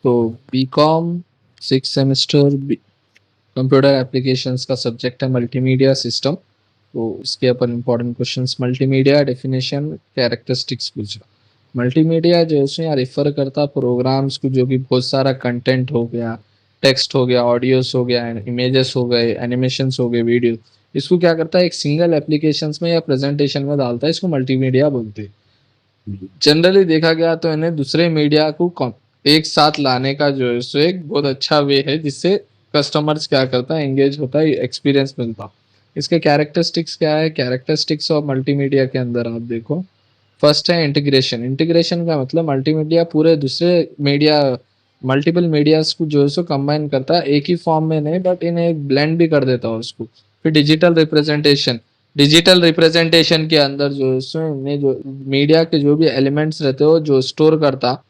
तो BCom 6 semester computer applications का subject है मल्टीमीडिया सिस्टम। तो इसके अपन important questions multimedia definition characteristics पूछा। मल्टीमीडिया जो है उसमें यहाँ रेफर करता प्रोग्राम्स को जो कि बहुत सारा कंटेंट हो गया, टेक्स्ट हो गया, ऑडियोस हो गया, इमेजेस हो गए, एनिमेशंस हो गए, वीडियो, इसको क्या करता है एक सिंगल एप्लीकेशंस में या प्रेजेंटेशन में डालता है, इसको मल्टीमीडिया बोलते हैं। जनरली देखा गया तो इन्हें दूसरे मीडिया को एक साथ लाने का जो है सो एक बहुत अच्छा वे है जिससे कस्टमर्स क्या करता है एंगेज होता है, एक्सपीरियंस मिलता। इसके कैरेक्टरिस्टिक्स क्या है? कैरेक्टरिस्टिक्स ऑफ मल्टीमीडिया के अंदर आप देखो, फर्स्ट है इंटीग्रेशन। इंटीग्रेशन का मतलब मल्टीमीडिया पूरे दूसरे मीडिया, मल्टीपल मीडियाज को जो है सो कंबाइन करता है, एक ही फॉर्म में नहीं बट इन्हें एक ब्लेंड भी कर देता है उसको। फिर डिजिटल रिप्रेजेंटेशन, डिजिटल रिप्रेजेंटेशन के अंदर जो है सो इन्हें जो मीडिया के जो भी एलिमेंट्स रहते हो जो स्टोर करता,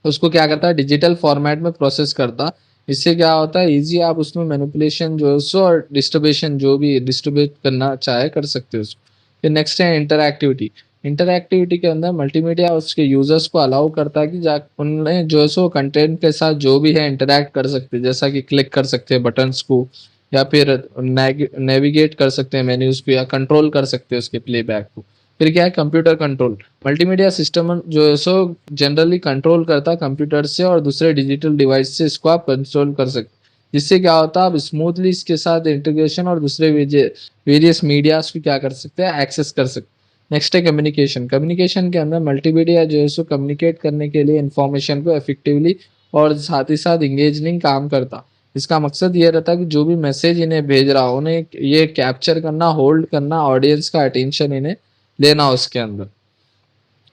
उसको क्या करता है डिजिटल फॉर्मेट में प्रोसेस करता। इससे क्या होता है इजी आप उसमें मैनिपुलेशन जो है सो और डिस्ट्रीब्यूशन जो भी डिस्ट्रीब्यूट करना चाहे कर सकते हो उसको। फिर नेक्स्ट है इंटरएक्टिविटी। इंटरएक्टिविटी के अंदर मल्टीमीडिया उसके यूजर्स को अलाउ करता है कि जा उनने जो है सो कंटेंट के साथ जो भी है इंटरैक्ट कर सकते हैं, जैसा कि क्लिक कर सकते हैं बटन्स को, या फिर नेविगेट कर सकते हैं मेन्यूज को, या कंट्रोल कर सकते हैं उसके प्लेबैक को। फिर क्या है कंप्यूटर कंट्रोल। मल्टीमीडिया सिस्टम जो है सो जनरली कंट्रोल करता है कंप्यूटर से और दूसरे डिजिटल डिवाइस से, इसको आप कंट्रोल कर सकते, जिससे क्या होता है आप स्मूथली इसके साथ इंटीग्रेशन और दूसरे वेरियस मीडियाज को क्या कर सकते हैं एक्सेस कर सकते। नेक्स्ट है कम्युनिकेशन। कम्युनिकेशन के अंदर मल्टीमीडिया जो है सो कम्युनिकेट करने के लिए इंफॉर्मेशन को इफेक्टिवली और साथ ही साथ इंगेजिंग काम करता। इसका मकसद ये रहता है कि जो भी मैसेज इन्हें भेज रहा हो उन्हें ये कैप्चर करना, होल्ड करना, ऑडियंस का अटेंशन इन्हें लेना उसके अंदर।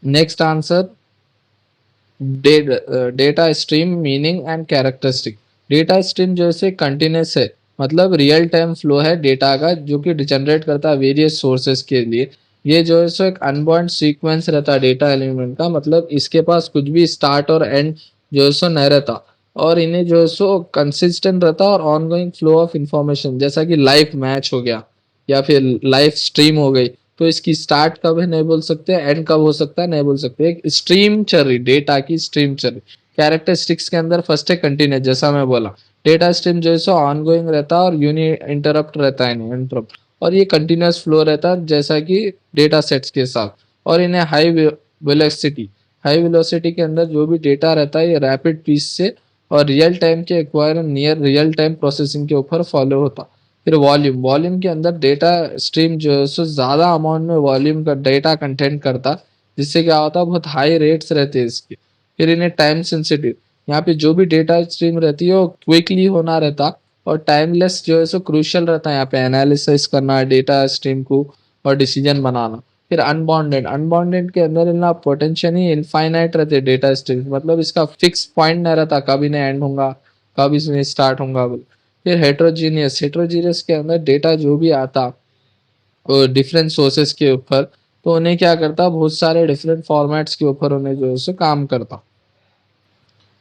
Next answer data stream meaning and characteristic. Data stream जो है कंटिन्यूस है, मतलब रियल टाइम फ्लो है डेटा का जो कि जनरेट करता है वेरियस सोर्सेज के लिए। ये जो है सो एक अनबाउंड सीक्वेंस रहता है डेटा एलिमेंट का, मतलब इसके पास कुछ भी स्टार्ट और एंड जो है सो नहीं रहता, और इन्हें जो है सो कंसिस्टेंट रहता और ऑनगोइंग फ्लो ऑफ इंफॉर्मेशन, जैसा कि लाइव मैच हो गया या फिर लाइव स्ट्रीम हो गई, तो इसकी स्टार्ट कब है नहीं बोल सकते, एंड कब हो सकता है नहीं बोल सकते, एक स्ट्रीम चल रही, डेटा की स्ट्रीम चल रही। कैरेक्टरिस्टिक्स के अंदर फर्स्ट है कंटिन्यूस, जैसा मैं बोला डेटा स्ट्रीम जो है सो ऑनगोइंग रहता है और यूनि इंटरप्ट रहता है, नहीं इंटरप्ट, और ये कंटिन्यूस फ्लो रहता है जैसा कि डेटा सेट्स के साथ। और इन्हें हाई वेलोसिटी, हाई वेलोसिटी के अंदर जो भी डेटा रहता है ये रैपिड पीस से और रियल टाइम के acquire near real time processing के ऊपर फॉलो होता। फिर वॉल्यूम, वॉल्यूम के अंदर डेटा स्ट्रीम जो है सो ज़्यादा अमाउंट में वॉल्यूम का डेटा कंटेंट करता, जिससे क्या होता है बहुत हाई रेट्स रहते हैं इसके। फिर इन्हें टाइम सेंसिटिव, यहाँ पे जो भी डेटा स्ट्रीम रहती है वो क्विकली होना रहता और टाइमलेस जो है सो क्रूशियल रहता है यहाँ पे एनालिसिस करना डेटा स्ट्रीम को और डिसीजन बनाना। फिर अनबाउंडेड, अनबाउंडेड के अंदर ना पोटेंशियल ही इनफाइनाइट रहते डेटा स्ट्रीम, मतलब इसका फिक्स पॉइंट नहीं रहता कब इन्हें एंड होगा कब इसमें स्टार्ट होगा। फिर हेट्रोजीनियस, हेट्रोजीनियस के अंदर डेटा जो भी आता और डिफरेंट सोर्सेस के ऊपर, तो उन्हें क्या करता बहुत सारे डिफरेंट फॉर्मेट्स के ऊपर उन्हें जो है सो काम करता।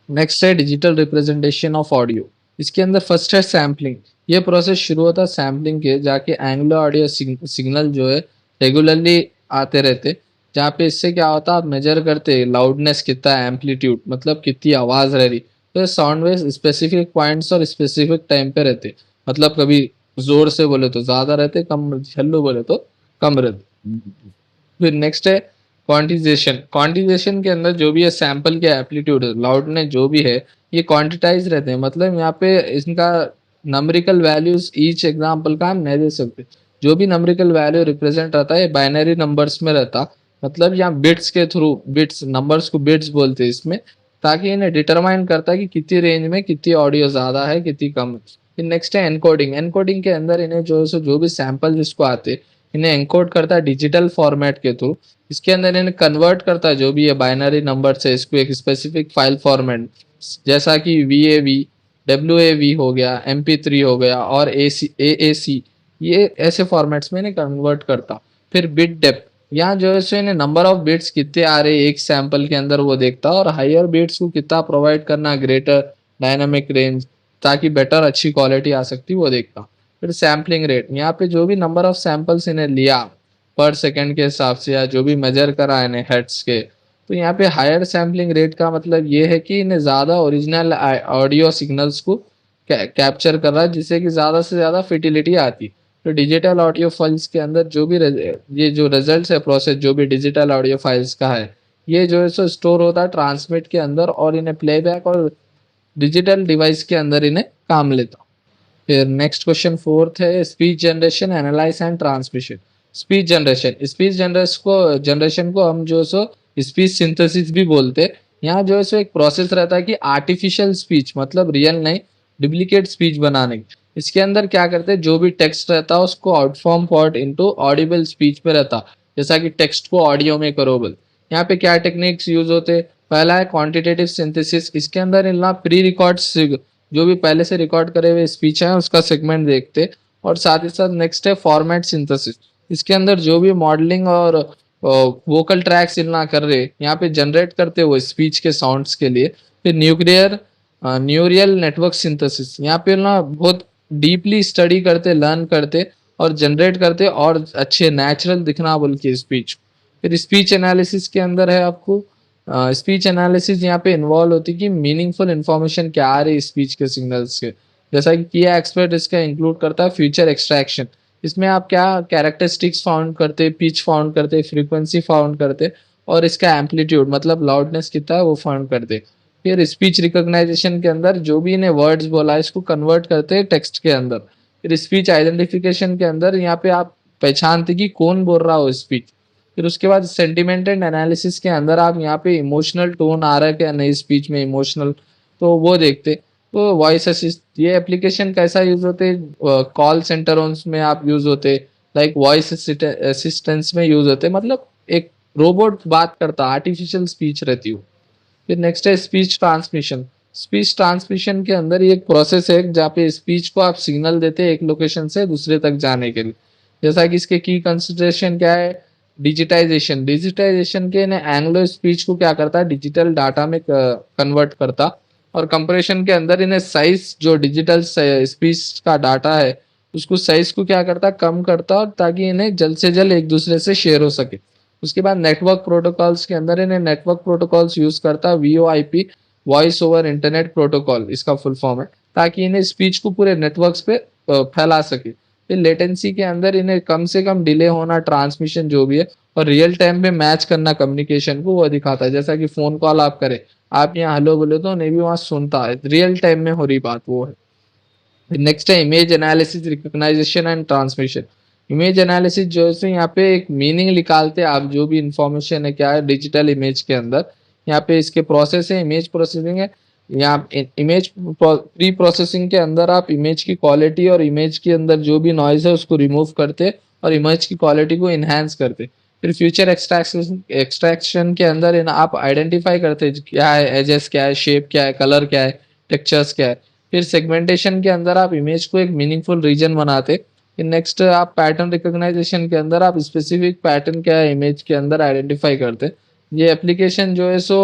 नेक्स्ट है डिजिटल रिप्रेजेंटेशन ऑफ ऑडियो। इसके अंदर फर्स्ट है सैम्पलिंग। ये प्रोसेस शुरू होता है सैम्पलिंग के, जाके एंग्लो ऑडियो सिग्नल जो है रेगुलरली आते रहते, जहाँ पे इससे क्या होता है आप मेजर करते लाउडनेस कितना है, एम्पलीट्यूड मतलब कितनी आवाज़ रह रही, तो साउंड वेव स्पेसिफिक पॉइंट्स और स्पेसिफिक टाइम पे रहते, मतलब कभी जोर से बोले तो ज़्यादा रहते, कम हल्लो बोले तो कम रहते। फिर नेक्स्ट है क्वांटिजेशन। क्वांटिजेशन के अंदर जो भी है सैंपल के एम्पलीट्यूड लाउडनेस जो भी है ये क्वांटिटाइज रहते हैं, मतलब यहाँ पे इनका नंबरिकल वैल्यूज ईच एग्जांपल का हम नहीं दे सकते। जो भी नंबरिकल वैल्यू रिप्रेजेंट रहता है बाइनरी नंबर्स में रहता, मतलब यहाँ बिट्स के थ्रू, बिट्स नंबर्स को बिट्स बोलते हैं इसमें, ताकि इन्हें डिटरमाइन करता है कि कितनी रेंज में कितनी ऑडियो ज़्यादा है कितनी कम है। फिर नेक्स्ट है एनकोडिंग। एनकोडिंग के अंदर इन्हें जो भी सैंपल जिसको आते इन्हें एनकोड करता है डिजिटल फॉर्मेट के थ्रू। इसके अंदर इन्हें कन्वर्ट करता है जो भी है बाइनरी नंबर से इसको एक स्पेसिफिक फाइल फॉर्मेट, जैसा कि VAV, WAV हो गया, MP3 हो गया और AAC, ये ऐसे फॉर्मेट्स में इन्हें कन्वर्ट करता। फिर बिट डेप्थ, यहाँ जो है सो इन्हें नंबर ऑफ बिट्स कितने आ रहे हैं एक सैंपल के अंदर वो देखता, और हायर बिट्स को कितना प्रोवाइड करना ग्रेटर डायनामिक रेंज, ताकि बेटर अच्छी क्वालिटी आ सकती वो देखता। फिर सैम्पलिंग रेट, यहाँ पे जो भी नंबर ऑफ सैंपल्स इन्हें लिया पर सेकंड के हिसाब से या जो भी मेजर करा इन्हें हेड्स के, तो यहाँ पे हायर सैम्पलिंग रेट का मतलब ये है कि इन्हें ज़्यादा ओरिजिनल ऑडियो सिग्नल्स को कैप्चर कर रहा है, जिससे कि ज़्यादा से ज़्यादा फिटिलिटी आती। तो डिजिटल ऑडियो फाइल्स के अंदर जो भी ये जो रिजल्ट है प्रोसेस जो भी डिजिटल ऑडियो फाइल्स का है, ये जो है सो स्टोर होता है ट्रांसमिट के अंदर और इन्हें प्लेबैक और डिजिटल डिवाइस के अंदर इन्हें काम लेता। फिर नेक्स्ट क्वेश्चन फोर्थ है speech generation analyse and transmission. Speech generation को हम जो सो स्पीच सिंथेसिस भी बोलते हैं। यहाँ जो है सो एक प्रोसेस रहता है कि आर्टिफिशियल स्पीच मतलब रियल नहीं डुप्लीकेट स्पीच बनाने की। इसके अंदर क्या करते हैं, जो भी टेक्स्ट रहता है उसको आउटफॉर्म फॉर्ट इनटू ऑडिबल स्पीच में रहता, जैसा कि टेक्स्ट को ऑडियो में करोबल। यहाँ पे क्या टेक्निक्स यूज होते, पहला है क्वांटिटेटिव सिंथेसिस। इसके अंदर इनला प्री रिकॉर्ड जो भी पहले से रिकॉर्ड करे हुए स्पीच है उसका सेगमेंट देखते। और साथ ही साथ नेक्स्ट है फॉर्मेट सिंथेसिस। इसके अंदर जो भी मॉडलिंग और वोकल ट्रैक्स इनला कर रहे यहाँ पे जनरेट करते हुए स्पीच के साउंड्स के लिए। फिर न्यूरियल नेटवर्क सिंथेसिस, यहाँ पे ना बहुत डीपली स्टडी करते लर्न करते और जनरेट करते और अच्छे नेचुरल दिखना बोल के स्पीच। फिर स्पीच एनालिसिस के अंदर है आपको स्पीच एनालिसिस यहाँ पे इन्वॉल्व होती है कि मीनिंगफुल इंफॉर्मेशन क्या आ रही है स्पीच के सिग्नल्स के। जैसा कि किया एक्सपर्ट इसका इंक्लूड करता है फ्यूचर एक्सट्रैक्शन। इसमें आप क्या कैरेक्टरिस्टिक्स फाउंड करते, पिच फाउंड करते, फ्रीक्वेंसी फाउंड करते और इसका एम्पलीट्यूड मतलब लाउडनेस कितना है वो फाउंड करते। फिर स्पीच रिकॉग्नाइजेशन के अंदर जो भी इन्हें वर्ड्स बोला है इसको कन्वर्ट करते हैं टेक्स्ट के अंदर। फिर स्पीच आइडेंटिफिकेशन के अंदर यहाँ पे आप पहचानते कि कौन बोल रहा हो स्पीच। फिर उसके बाद सेंटिमेंट एंड एनालिसिस के अंदर आप यहाँ पे इमोशनल टोन आ रहा है क्या नई स्पीच में इमोशनल, तो वो देखते। तो वॉइस असिस्ट ये एप्लीकेशन कैसा यूज होते, कॉल सेंटरों में आप यूज होते, लाइक वॉइस असिस्टेंस में यूज होते, मतलब एक रोबोट बात करता आर्टिफिशियल स्पीच रहती हो। फिर नेक्स्ट है स्पीच ट्रांसमिशन। स्पीच ट्रांसमिशन के अंदर ये एक प्रोसेस है जहाँ पे स्पीच को आप सिग्नल देते हैं एक लोकेशन से दूसरे तक जाने के लिए। जैसा कि इसके की कंसिडरेशन क्या है, डिजिटाइजेशन के एंग्लो स्पीच को क्या करता है डिजिटल डाटा में कन्वर्ट करता और कंप्रेशन के अंदर इन्हें साइज जो डिजिटल स्पीच का डाटा है उसको साइज को क्या करता कम करता और ताकि इन्हें जल्द से जल्द एक दूसरे से शेयर हो सके। उसके बाद नेटवर्क प्रोटोकॉल्स के अंदर इन्हें नेटवर्क प्रोटोकॉल्स यूज करता VoIP voice over internet protocol इसका फुल फॉर्म है, ताकि इन्हें स्पीच को पूरे नेटवर्क्स पे फैला सके। फिर लेटेंसी के अंदर इन्हें कम से कम डिले होना ट्रांसमिशन जो भी है और रियल टाइम में मैच करना कम्युनिकेशन को वो दिखाता है। जैसा कि फोन कॉल आप करें, आप यहाँ हेलो बोले तो नहीं भी वहां सुनता है, रियल टाइम में हो रही बात वो है। नेक्स्ट है image analysis recognization and transmission. Image analysis जो है यहाँ पे एक मीनिंग निकालते हैं आप जो भी इंफॉर्मेशन है क्या है डिजिटल इमेज के अंदर। यहाँ पे इसके प्रोसेस है इमेज प्रोसेसिंग है। यहाँ इमेज प्री प्रोसेसिंग के अंदर आप इमेज की क्वालिटी और इमेज के अंदर जो भी नॉइज है उसको रिमूव करते और इमेज की क्वालिटी को इन्हांस करते। फिर फ्यूचर एक्सट्रैक्शन के अंदर आप आइडेंटिफाई करते क्या है एजेस क्या है शेप क्या है कलर क्या है टेक्सचर्स क्या है। फिर सेगमेंटेशन के अंदर आप इमेज को एक मीनिंगफुल रीजन बनाते। फिर नेक्स्ट आप पैटर्न रिकॉग्नाइजेशन के अंदर आप स्पेसिफिक पैटर्न क्या है इमेज के अंदर आइडेंटिफाई करते। ये एप्लीकेशन जो है सो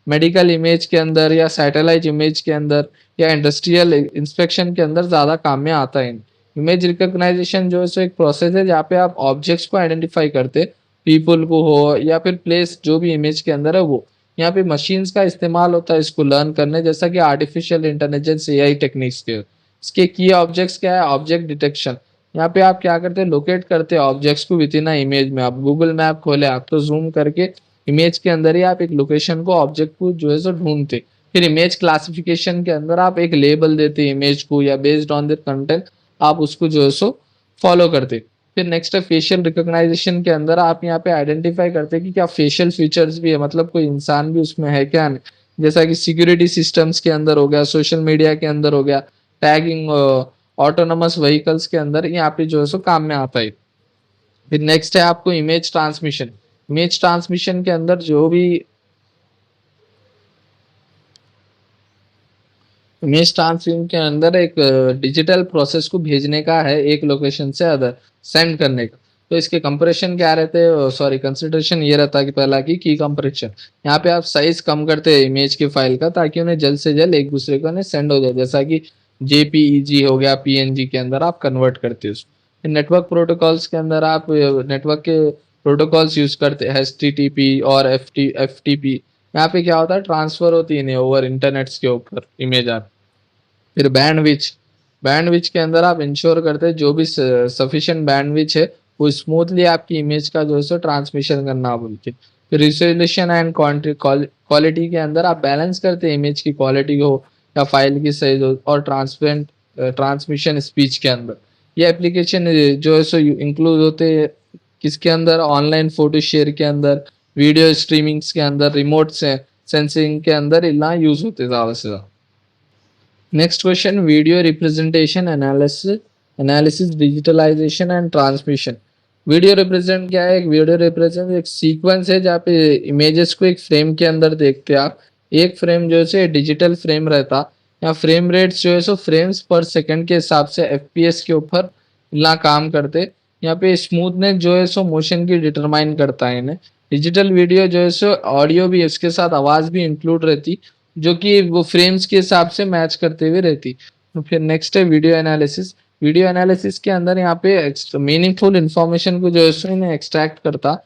मेडिकल इमेज के अंदर या सैटेलाइट इमेज के अंदर या इंडस्ट्रियल इंस्पेक्शन के अंदर ज़्यादा काम में आता है। इमेज रिकॉग्नाइजेशन जो है सो एक प्रोसेस है जहाँ पे आप ऑब्जेक्ट्स को आइडेंटिफाई करते, पीपल को हो या फिर प्लेस जो भी इमेज के अंदर है वो। यहाँ पे मशीन्स का इस्तेमाल होता है इसको लर्न करने, जैसा कि आर्टिफिशियल इंटेलिजेंस AI टेक्निक्स के। इसके की ऑब्जेक्ट्स क्या है, ऑब्जेक्ट डिटेक्शन। यहाँ पे आप क्या करते हैं लोकेट करते हैं ऑब्जेक्ट्स को विद इन इमेज में। आप गूगल मैप खोले आप तो जूम करके इमेज के अंदर ही आप एक लोकेशन को ऑब्जेक्ट को जो है सो ढूंढते। फिर इमेज क्लासिफिकेशन के अंदर आप एक लेबल देते इमेज को या बेस्ड ऑन द कंटेंट आप उसको जो है सो फॉलो करते। फिर नेक्स्ट है फेशियल रिकॉग्नाइजेशन के अंदर आप यहाँ पे आइडेंटिफाई करते हैं कि क्या फेशियल फीचर्स भी है, मतलब कोई इंसान भी उसमें है क्या नहीं। जैसा कि सिक्योरिटी सिस्टम्स के अंदर हो गया, सोशल मीडिया के अंदर हो गया, टैगिंग ऑटोनोमस व्हीकल्स के अंदर यहाँ पे जो है सो काम में आता है। फिर नेक्स्ट है आपको इमेज ट्रांसमिशन। इमेज ट्रांसमिशन के अंदर जो भी इमेज ट्रांसफर के अंदर एक डिजिटल प्रोसेस को भेजने का है एक लोकेशन से अदर सेंड करने का। तो इसके कंप्रेशन क्या रहते हैं, सॉरी कंसिडरेशन ये रहता है कि पहला की कंप्रेशन। यहाँ पे आप साइज कम करते हैं इमेज के फाइल का ताकि उन्हें जल्द से जल्द एक दूसरे को सेंड हो जाए, जैसा कि JPEG हो गया PNG के अंदर आप कन्वर्ट करते हो उसको। नेटवर्क प्रोटोकॉल्स के अंदर आप नेटवर्क के प्रोटोकॉल्स यूज करते हैं, HTTP और FTP। यहाँ पे क्या होता है, ट्रांसफर होती है ओवर इंटरनेट्स के ऊपर इमेज आप। फिर बैंडविच, बैंडविच के अंदर आप इंश्योर करते हैं जो भी सफिशिएंट बैंडविच है वो स्मूथली आपकी इमेज का जो है सो ट्रांसमिशन करना बोल के। फिर रिजोल्यूशन एंड क्वालिटी के अंदर आप बैलेंस करते हैं इमेज की क्वालिटी हो या फाइल की साइज हो, और ट्रांसपेरेंट ट्रांसमिशन स्पीच के अंदर। ये एप्लीकेशन जो है सो इंक्लूड होते हैं किसके अंदर, ऑनलाइन फोटो शेयर के अंदर, वीडियो स्ट्रीमिंग्स के अंदर, रिमोट से सेंसिंग के अंदर इतना यूज होते ज़्यादा से ज़्यादा। Next question, video representation analysis digitalization and transmission. Video represent क्या है, एक वीडियो रिप्रेजेंट एक सीक्वेंस है जहाँ पे इमेजेस को एक फ्रेम के अंदर देखते हैं आप। एक फ्रेम जो है डिजिटल फ्रेम रहता, या फ्रेम रेट्स जो है सो फ्रेम्स पर सेकंड के हिसाब से FPS के ऊपर ना काम करते। यहाँ पे स्मूथनेस जो है सो मोशन की डिटरमाइन करता है इन्हें। डिजिटल वीडियो जो है सो ऑडियो भी उसके साथ आवाज़ भी इंक्लूड रहती, जो कि वो फ्रेम्स के हिसाब से मैच करते हुए रहती। तो फिर नेक्स्ट है वीडियो एनालिसिस। वीडियो एनालिसिस के अंदर यहाँ पे मीनिंगफुल इंफॉर्मेशन को जो है इन्हें एक्सट्रैक्ट करता,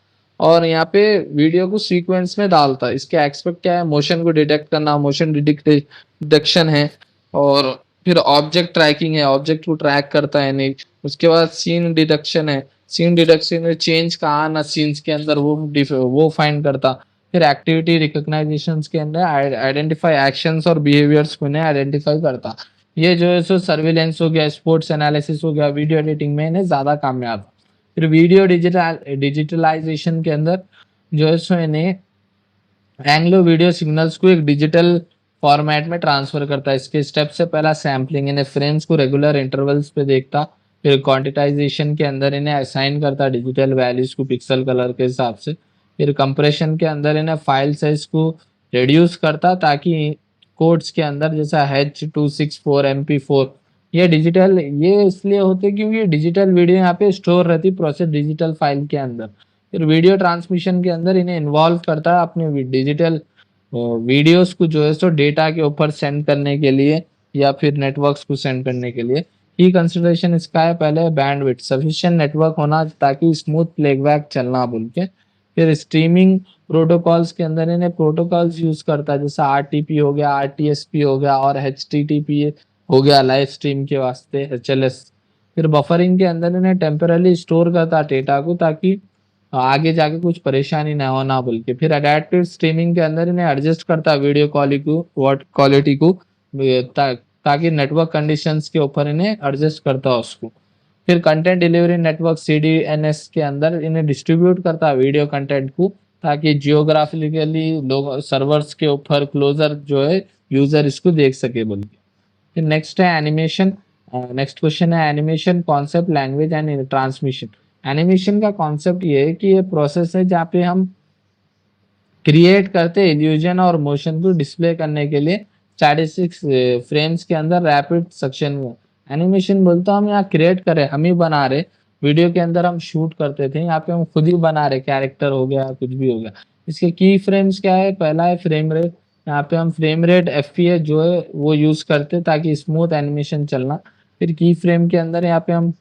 और यहाँ पे वीडियो को सीक्वेंस में डालता। इसके एक्सपेक्ट क्या है, मोशन को डिटेक्ट करना, मोशन डिटेक्शन है, और फिर ऑब्जेक्ट ट्रैकिंग है, ऑब्जेक्ट को ट्रैक करता है नहीं। उसके बाद सीन डिडक्शन है, सीन डिडक्शन में चेंज कहाँ ना सीन्स के अंदर वो फाइंड करता। फिर एक्टिविटी रिकॉग्नाइजेशन के अंदर आइडेंटिफाई एक्शंस और बिहेवियर्स को इन्हें आइडेंटिफाई करता। ये जो है सो सर्विलेंस हो गया, स्पोर्ट्स एनालिसिस हो गया, वीडियो एडिटिंग में इन्हें ज़्यादा काम में आता। फिर वीडियो डिजिटलाइजेशन के अंदर जो है सो इन्हें एंग्लो वीडियो सिग्नल्स को एक डिजिटल फॉर्मेट में ट्रांसफर करता है। इसके स्टेप से पहला सैम्पलिंग, इन्हें फ्रेम्स को रेगुलर इंटरवल्स पे देखता। फिर क्वांटिटाइजेशन के अंदर इन्हें असाइन करता डिजिटल वैल्यूज को पिक्सल कलर के हिसाब से। फिर कंप्रेशन के अंदर इन्हें फाइल साइज को रिड्यूस करता, ताकि कोड्स के अंदर जैसा H264 MP4, ये डिजिटल ये इसलिए होते क्योंकि डिजिटल वीडियो यहाँ पे स्टोर रहती प्रोसेस डिजिटल फाइल के अंदर। फिर वीडियो ट्रांसमिशन के अंदर इन्हें इन्वॉल्व करता है अपने डिजिटल वीडियोस को जो है सो डेटा के ऊपर सेंड करने के लिए, या फिर नेटवर्क्स को सेंड करने के लिए। की कंसिडरेशन इसका है, पहले बैंडविड्थ, सफिशिएंट नेटवर्क होना ताकि स्मूथ प्लेबैक चलना बोल के। फिर स्ट्रीमिंग प्रोटोकॉल्स के अंदर इन्हें प्रोटोकॉल्स यूज करता है, जैसे RTP हो गया, RTSP हो गया, और HTTP हो गया लाइव स्ट्रीम के वास्ते, HLS। फिर बफरिंग के अंदर इन्हें टेम्परली स्टोर करता डेटा को, ताकि आगे जाके कुछ परेशानी ना हो ना बोल के। फिर अडेप्टिव स्ट्रीमिंग के अंदर इन्हें एडजस्ट करता वीडियो क्वालिटी को, ताकि नेटवर्क कंडीशंस के ऊपर इन्हें एडजस्ट करता उसको। फिर कंटेंट डिलीवरी नेटवर्क CDNS के अंदर इन्हें डिस्ट्रीब्यूट करता है वीडियो कंटेंट को, ताकि जियोग्राफिकली लोग सर्वर्स के ऊपर क्लोजर जो है यूजर इसको देख सके बोल के। फिर नेक्स्ट है एनिमेशन। नेक्स्ट क्वेश्चन है animation concept, language and transmission. Animation का कॉन्सेप्ट ये है कि ये प्रोसेस है जहाँ पे हम क्रिएट करते इल्यूजन और मोशन को डिस्प्ले करने के लिए 46 फ्रेम्स के अंदर रैपिड सक्शन में। एनिमेशन बोलता हम यहाँ क्रिएट करें, हम ही बना रहे। वीडियो के अंदर हम शूट करते थे, यहाँ पे हम खुद ही बना रहे, कैरेक्टर हो गया कुछ भी हो गया। इसके की फ्रेम्स क्या है, पहला है फ्रेम रेट। यहाँ पे हम फ्रेम रेट FPS जो है वो यूज करते ताकि स्मूथ एनिमेशन चलना। फिर की फ्रेम के अंदर यहाँ पे हम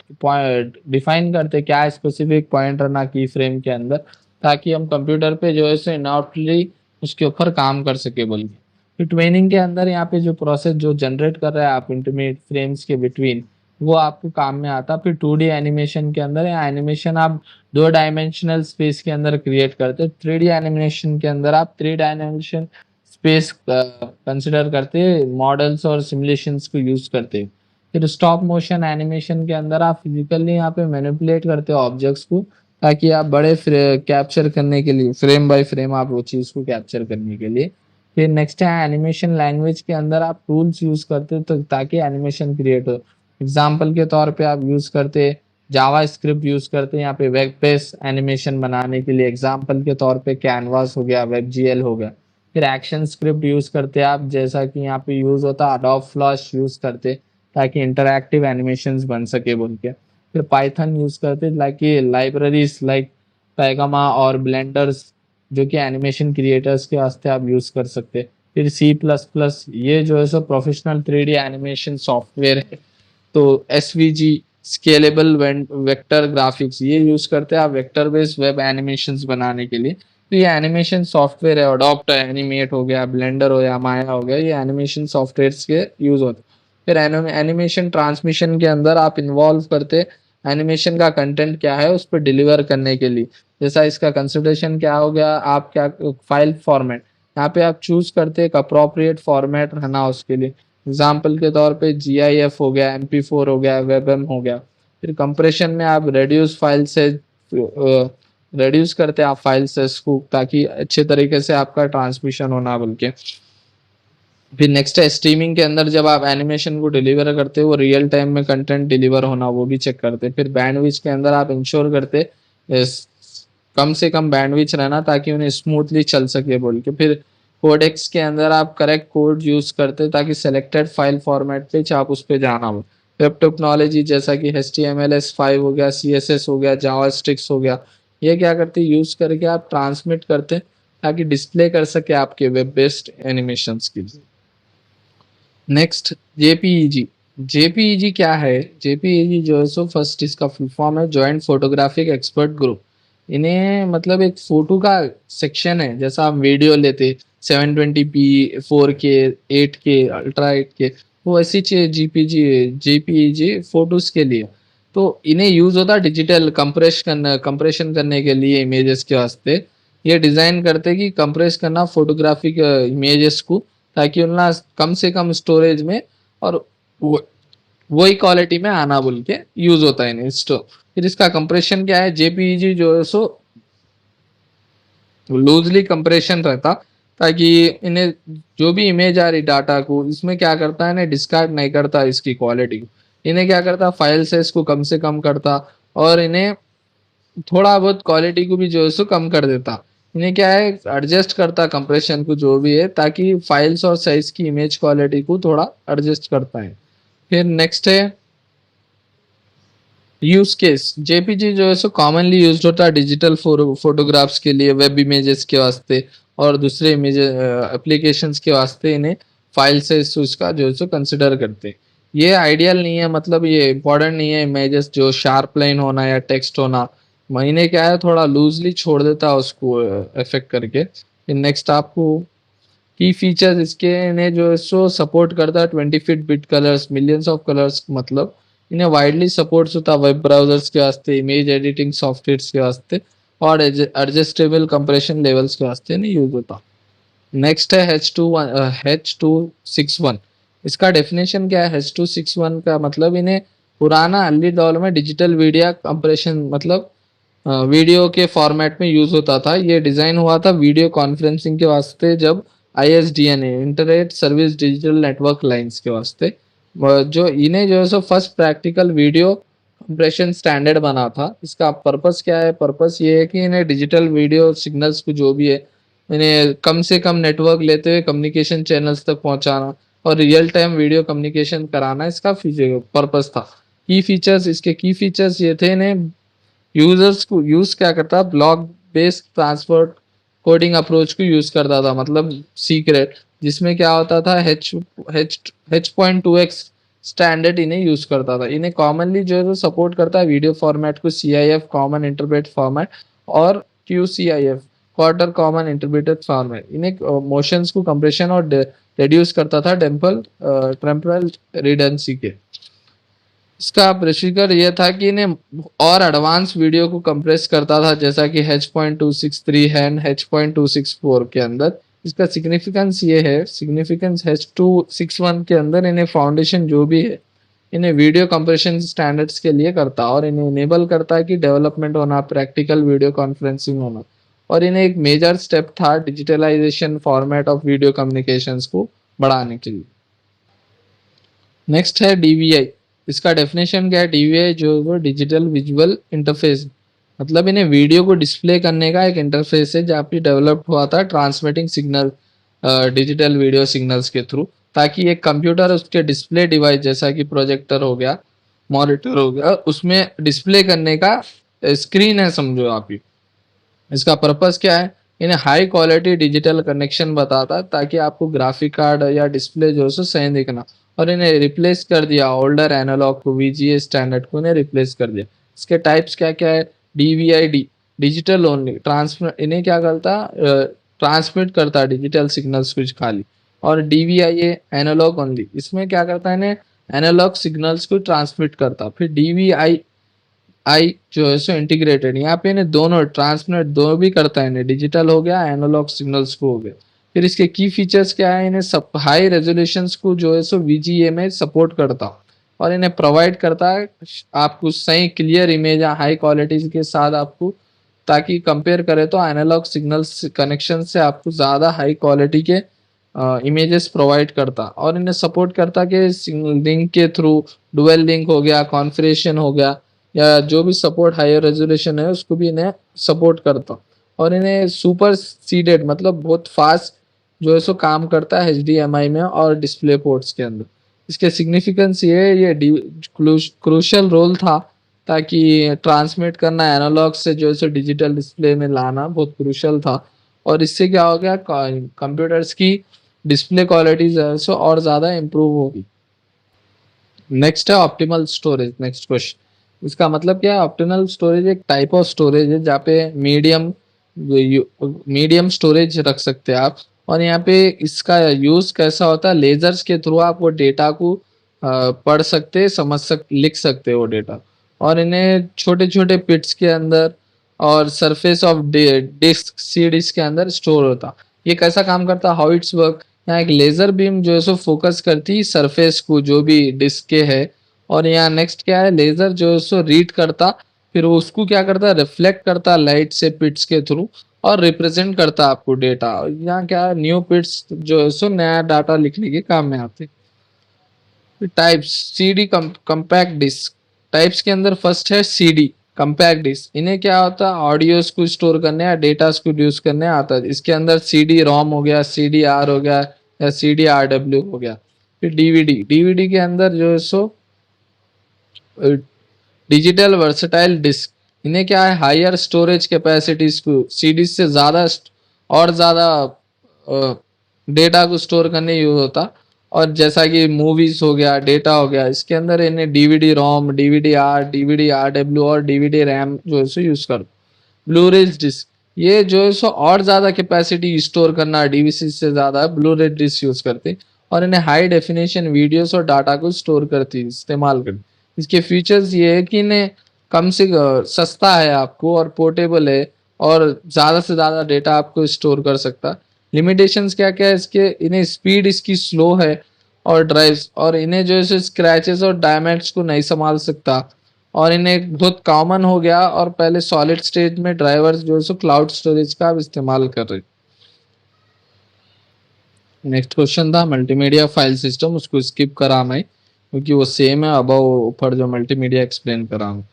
डिफाइन करते क्या स्पेसिफिक पॉइंट रहना की फ्रेम के अंदर, ताकि हम कंप्यूटर पे जो है सो इनऑप्टली उसके ऊपर काम कर सके बोल के। फिर ट्रेनिंग के अंदर यहाँ पे जो प्रोसेस जो जनरेट कर रहा है आप इंटरमीडिएट फ्रेम्स के बिटवीन, वो आपको काम में आता। फिर 2D एनिमेशन के अंदर या एनिमेशन आप 2 डायमेंशनल स्पेस के अंदर क्रिएट करते। 3D एनिमेशन के अंदर आप 3 डायमेंशन स्पेस कंसिडर करते, मॉडल्स और सिमुलेशंस को यूज करते। फिर स्टॉप मोशन एनिमेशन के अंदर आप फिजिकली यहाँ पे मैनिपुलेट करते हो ऑब्जेक्ट्स को, ताकि आप बड़े कैप्चर करने के लिए फ्रेम बाय फ्रेम आप वो चीज़ को कैप्चर करने के लिए। फिर नेक्स्ट है एनिमेशन लैंग्वेज के अंदर आप टूल्स यूज करते तो ताकि एनिमेशन क्रिएट हो। एग्जाम्पल के तौर पे आप यूज करते जावा स्क्रिप्ट यूज करते यहाँ पे वेब पेज एनिमेशन बनाने के लिए। एग्जाम्पल के तौर पे कैनवास हो गया, WebGL हो गया। फिर एक्शन स्क्रिप्ट यूज करते आप, जैसा कि यहाँ पे यूज होता अडोब फ्लैश यूज करते ताकि इंटरैक्टिव एनिमेशंस बन सके बोल के। फिर पाइथन यूज करते लाइक लाइब्रेरीज लाइक पैगामा और ब्लेंडर्स, जो कि एनिमेशन क्रिएटर्स के वास्ते आप यूज कर सकते। फिर C++, ये जो है सो प्रोफेशनल 3D एनिमेशन सॉफ्टवेयर है। तो SVG स्केलेबल वेक्टर ग्राफिक्स, ये यूज करते हैं आप वेक्टर बेस्ड वेब एनिमेशंस बनाने के लिए। तो ये एनिमेशन सॉफ्टवेयर है, अडोप्ट एनिमेट हो गया, ब्लेंडर हो गया, माया हो गया, ये एनिमेशन सॉफ्टवेयर्स के यूज होते हैं। फिर एनिमेशन ट्रांसमिशन के अंदर आप इन्वॉल्व करते एनिमेशन का कंटेंट क्या है उस पर डिलीवर करने के लिए। जैसा इसका कंसिडरेशन क्या हो गया, आप क्या फाइल फॉर्मेट, यहाँ पे आप चूज करते एक अप्रोप्रिएट फॉर्मेट रहना उसके लिए। एग्जाम्पल के तौर पे GIF हो गया, MP4 हो गया, WebM हो गया। फिर कंप्रेशन में आप रेड्यूस करते आप फाइल साइज को, ताकि अच्छे तरीके से आपका ट्रांसमिशन होना बोल के। फिर नेक्स्ट है स्ट्रीमिंग के अंदर जब आप एनिमेशन को डिलीवर करते हो वो रियल टाइम में कंटेंट डिलीवर होना वो भी चेक करते। फिर बैंडविड्थ के अंदर आप इंश्योर करते कम से कम बैंडविड्थ रहना ताकि उन्हें स्मूथली चल सके बोल के। फिर कोडेक्स के अंदर आप करेक्ट कोड यूज करते ताकि सेलेक्टेड फाइल फॉर्मेट पे आप उस पर जाना हो। वेब टेक्नोलॉजी जैसा कि HTML5 हो गया, CSS हो गया, जावास्क्रिप्ट हो गया, ये क्या करते यूज करके आप ट्रांसमिट करते ताकि डिस्प्ले कर सके आपके web based animation skills. Next JPEG। JPEG क्या है? JPEG जो है सो फर्स्ट इसका फुल फॉर्म है जॉइंट फोटोग्राफिक एक्सपर्ट ग्रुप। इन्हें मतलब एक फोटो का सेक्शन है, जैसा हम वीडियो लेते 720p 4K 8K ultra 8K, वो ऐसी चीज JPEG फोटोज के लिए। तो इन्हें यूज होता है डिजिटल कंप्रेशन करने के लिए इमेजेस के वास्ते। ये डिजाइन करते कि कंप्रेस करना फोटोग्राफिक इमेजेस को, ताकि उनका कम से कम स्टोरेज में और वही क्वालिटी में आना बोल के यूज होता है इन्हें स्टोर। फिर इसका कंप्रेशन क्या है? JPEG जो है सो लूजली कंप्रेशन रहता, ताकि इन्हें जो भी इमेज आ रही डाटा को इसमें क्या करता है, इन्हें डिस्कार्ड नहीं करता इसकी क्वालिटी को। इन्हें क्या करता, फाइल साइज को कम से कम करता और इन्हें थोड़ा बहुत क्वालिटी को भी जो है सो कम कर देता। इन्हें क्या है एडजस्ट करता कंप्रेशन को जो भी है, ताकि फाइल्स और साइज की इमेज क्वालिटी को थोड़ा एडजस्ट करता है। फिर नेक्स्ट है यूज केस। JPG जो है सो कॉमनली यूज होता है डिजिटल फोटोग्राफ्स के लिए, वेब इमेजेस के वास्ते और दूसरे इमेज एप्लीकेशंस के वास्ते इन्हें फाइल साइज उसका जो है सो कंसिडर करते हैं। ये आइडियल नहीं है, मतलब ये इंपॉर्टेंट नहीं है इमेजेस जो शार्प लाइन होना या टेक्स्ट होना। महीने क्या है थोड़ा लूजली छोड़ देता है उसको इफेक्ट करके। नेक्स्ट आपको की फीचर्स इसके ने जो है सो सपोर्ट करता है 20 bit colours, millions of colours, मतलब इन्हें वाइडली सपोर्ट्स होता है वेब ब्राउजर्स के वास्ते, इमेज एडिटिंग सॉफ्टवेयर्स के वास्ते और एडजस्टेबल कंप्रेशन लेवल्स के वास्ते नहीं यूज होता। नेक्स्ट है H261। इसका डेफिनेशन क्या है? H261 का मतलब इन्हें पुराना अर्ली दौर में डिजिटल वीडियो कंप्रेशन, मतलब वीडियो के फॉर्मेट में यूज होता था। ये डिजाइन हुआ था वीडियो कॉन्फ्रेंसिंग के वास्ते, जब ISDN internet service digital network lines के वास्ते। जो इन्हें जो है so first practical video compression standard बना था। इसका पर्पस क्या है? पर्पस ये है कि इन्हें डिजिटल वीडियो सिग्नल्स को जो भी है इन्हें कम से कम नेटवर्क लेते हुए कम्युनिकेशन चैनल्स तक पहुंचाना और रियल टाइम वीडियो कम्युनिकेशन कराना इसका पर्पस था। की फीचर्स, इसके की फीचर्स ये थे, इन्हें यूजर्स को यूज क्या करता, block based transfer coding approach को यूज करता था, मतलब सीक्रेट, जिसमें क्या होता था H.2x स्टैंडर्ड इन्हें यूज करता था। इन्हें कॉमनली जो है सपोर्ट करता है वीडियो फॉर्मेट को CIF कॉमन इंटरप्रेट फॉर्मेट और QCIF quarter common interpreted format. इन्हें मोशंस को कंप्रेशन और रिड्यूस करता था टेम्परल रिडेंसी के। इसका प्रोसीजर ये था कि इन्हें और एडवांस वीडियो को कंप्रेस करता था, जैसा कि H.263 है एंड H.264 के अंदर। इसका सिग्निफिकेंस ये है, सिग्निफिकेंस H.261 के अंदर इन्हें फाउंडेशन जो भी है इन्हें वीडियो कंप्रेशन स्टैंडर्ड्स के लिए करता और इन्हें इनेबल करता है कि डेवलपमेंट होना, प्रैक्टिकल वीडियो कॉन्फ्रेंसिंग होना। और इन्हें एक मेजर स्टेप था digitalization format of video communications को बढ़ाने के लिए। नेक्स्ट है DVI। इसका डेफिनेशन क्या है? DVI जो वो डिजिटल विजुअल इंटरफेस, मतलब इन्हें वीडियो को डिस्प्ले करने का एक इंटरफेस है जहाँ पे डेवलप हुआ था transmitting signal digital video signals के थ्रू, ताकि एक कंप्यूटर उसके डिस्प्ले डिवाइस जैसा कि प्रोजेक्टर हो गया, मॉनिटर हो गया, उसमें डिस्प्ले करने का स्क्रीन है समझो आप ही। इसका पर्पस क्या है? इन्हें हाई क्वालिटी डिजिटल कनेक्शन बताता ताकि आपको ग्राफिक कार्ड या डिस्प्ले जो है सही दिखना और इन्हें रिप्लेस कर दिया, ओल्डर एनालॉग को, वीजीए स्टैंडर्ड को इन्हें रिप्लेस कर दिया। इसके टाइप्स क्या क्या है? डीवीआईडी, डिजिटल ओनली ट्रांसमिट, इन्हें क्या करता, ट्रांसमिट करता डिजिटल सिग्नल्स कुछ खाली। और डीवीआईए एनालॉग ओनली, इसमें क्या करता है, इन्हें एनालॉग सिग्नल्स को ट्रांसमिट करता। फिर डीवीआई जो है सो इंटीग्रेटेड, यहाँ पे इन्हें दोनों ट्रांसमिट दोनों भी करता है, इन्हें डिजिटल हो गया, एनालॉग सिग्नल्स को हो गया। फिर इसके की फीचर्स क्या है? इन्हें सब हाई रेजोल्यूशंस को जो है सो वीजीए में सपोर्ट करता, और इन्हें प्रोवाइड करता है आपको सही क्लियर इमेज या हाई क्वालिटी के साथ आपको, ताकि कंपेयर करें तो एनालॉग सिग्नल्स कनेक्शन से आपको ज़्यादा हाई क्वालिटी के इमेजेस प्रोवाइड करता। और इन्हें सपोर्ट करता कि सिंगल लिंक के थ्रू डुअल लिंक हो गया, कॉन्फ़िगरेशन हो गया, या जो भी सपोर्ट हायर रेजोल्यूशन है उसको भी इन्हें सपोर्ट करता। और इन्हें सुपर सीडेड मतलब बहुत फास्ट जो है सो काम करता है एचडीएमआई में और डिस्प्ले पोर्ट्स के अंदर। इसके सिग्निफिकेंस ये क्रूशल रोल था, ताकि ट्रांसमिट करना एनालॉग से जो है सो डिजिटल डिस्प्ले में लाना बहुत क्रूशल था। और इससे क्या हो गया, कंप्यूटर्स की डिस्प्ले क्वालिटी जो है सो और ज़्यादा इम्प्रूव होगी। नेक्स्ट है ऑप्टिमल स्टोरेज। नेक्स्ट क्वेश्चन, इसका मतलब क्या है? ऑप्टिमल स्टोरेज एक टाइप ऑफ स्टोरेज है जहाँ पे मीडियम स्टोरेज रख सकते हैं आप। और यहाँ पे इसका यूज कैसा होता है? लेजर्स के थ्रू आप वो डेटा को पढ़ सकते, लिख सकते वो डेटा। और इन्हें छोटे छोटे पिट्स के अंदर और surface of disc C disc के अंदर स्टोर होता। ये कैसा काम करता? हाउ इट्स वर्क, यहाँ एक लेजर बीम जो है सो फोकस करती सरफेस को जो भी डिस्क के है। और यहाँ नेक्स्ट क्या है, लेजर जो है सो रीड करता, फिर वो उसको क्या करता, रिफ्लेक्ट करता लाइट से पिट्स के थ्रू, और रिप्रेजेंट करता आपको डेटा। यहाँ क्या है, न्यू पिट्स जो है सो नया डाटा लिखने के काम में आते। Types, CD compact disc. Types के अंदर फर्स्ट है सीडी कंपैक्ट डिस्क। इन्हें क्या होता है, ऑडियोस को स्टोर करने या डेटा को यूज करने आता है। इसके अंदर सीडी रोम हो गया, सीडी आर हो गया, या सीडी आर डब्ल्यू हो गया। फिर डीवीडी, डीवीडी के अंदर जो है सो डिजिटल वर्सटाइल डिस्क। इन्हें क्या है, हायर स्टोरेज कैपेसिटीज को सीडी से ज़्यादा और ज़्यादा डेटा को स्टोर करने यूज होता। और जैसा कि मूवीज हो गया, डेटा हो गया, इसके अंदर इन्हें डीवीडी रोम, डीवीडी आर डब्ल्यू और डीवीडी रैम जो है सो यूज कर। ब्लूरेज डिस्क, ये जो है सो और ज़्यादा कैपेसिटी स्टोर करना डीवीसी से ज़्यादा ब्लूरेज डिस्क यूज करते। और इन्हें हाई डेफिनेशन वीडियोस और डाटा को स्टोर करती, इस्तेमाल करती। इसके फीचर्स ये है कि इन्हें कम से सस्ता है आपको, और पोर्टेबल है, और ज़्यादा से ज़्यादा डेटा आपको स्टोर कर सकता। लिमिटेशंस क्या क्या है इसके? इन्हें स्पीड इसकी स्लो है, और ड्राइव्स, और इन्हें जो है स्क्रैचेस और डैमेज को नहीं संभाल सकता। और इन्हें बहुत कॉमन हो गया, और पहले सॉलिड स्टेट में ड्राइवर्स जो है सो क्लाउड स्टोरेज का इस्तेमाल कर रहे। नेक्स्ट क्वेश्चन था मल्टीमीडिया फाइल सिस्टम, उसको स्किप करा मैं क्योंकि वो सेम है अबव ऊपर जो मल्टीमीडिया एक्सप्लेन करा हूँ।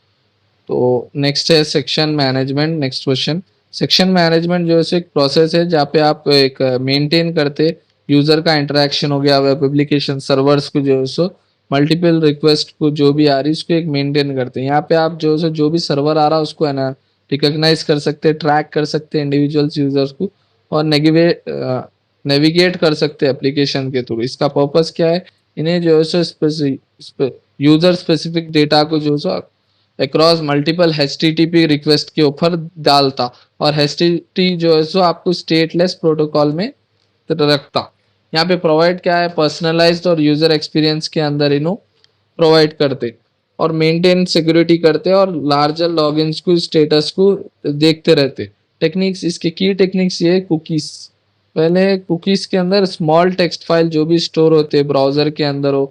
तो नेक्स्ट है section management. Next question, section management जो है एक प्रोसेस है जहाँ पे आप एक मेंटेन करते यूजर का इंटरेक्शन हो गया, वेब एप्लीकेशन सर्वर्स को जो है सो मल्टीपल रिक्वेस्ट को जो भी आ रही है उसको एक मेंटेन करते हैं। यहाँ पे आप जो है जो भी सर्वर आ रहा है उसको है ना रिकॉग्नाइज कर सकते हैं, ट्रैक कर सकते हैं इंडिविजुअल्स यूजर्स को, और नेविगेट कर सकते हैं एप्लीकेशन के थ्रू। इसका पर्पस क्या है? इन्हें जो है सो यूजर स्पेसिफिक डेटा को जो है सो अक्रॉस मल्टीपल एचटीटीपी रिक्वेस्ट के ऊपर डालता, और एचटीटी जो है सो आपको स्टेटलेस प्रोटोकॉल में रखता। यहाँ पे प्रोवाइड क्या है, पर्सनलाइज्ड और यूजर एक्सपीरियंस के अंदर इन्हों प्रोवाइड करते, और मेंटेन सिक्योरिटी करते, और लार्जर लॉगिन्स को स्टेटस को देखते रहते। टेक्निक्स, इसके की टेक्निक्स ये कुकीज। पहले कुकीज के अंदर स्मॉल टेक्स्ट फाइल जो भी स्टोर होते ब्राउजर के अंदर हो,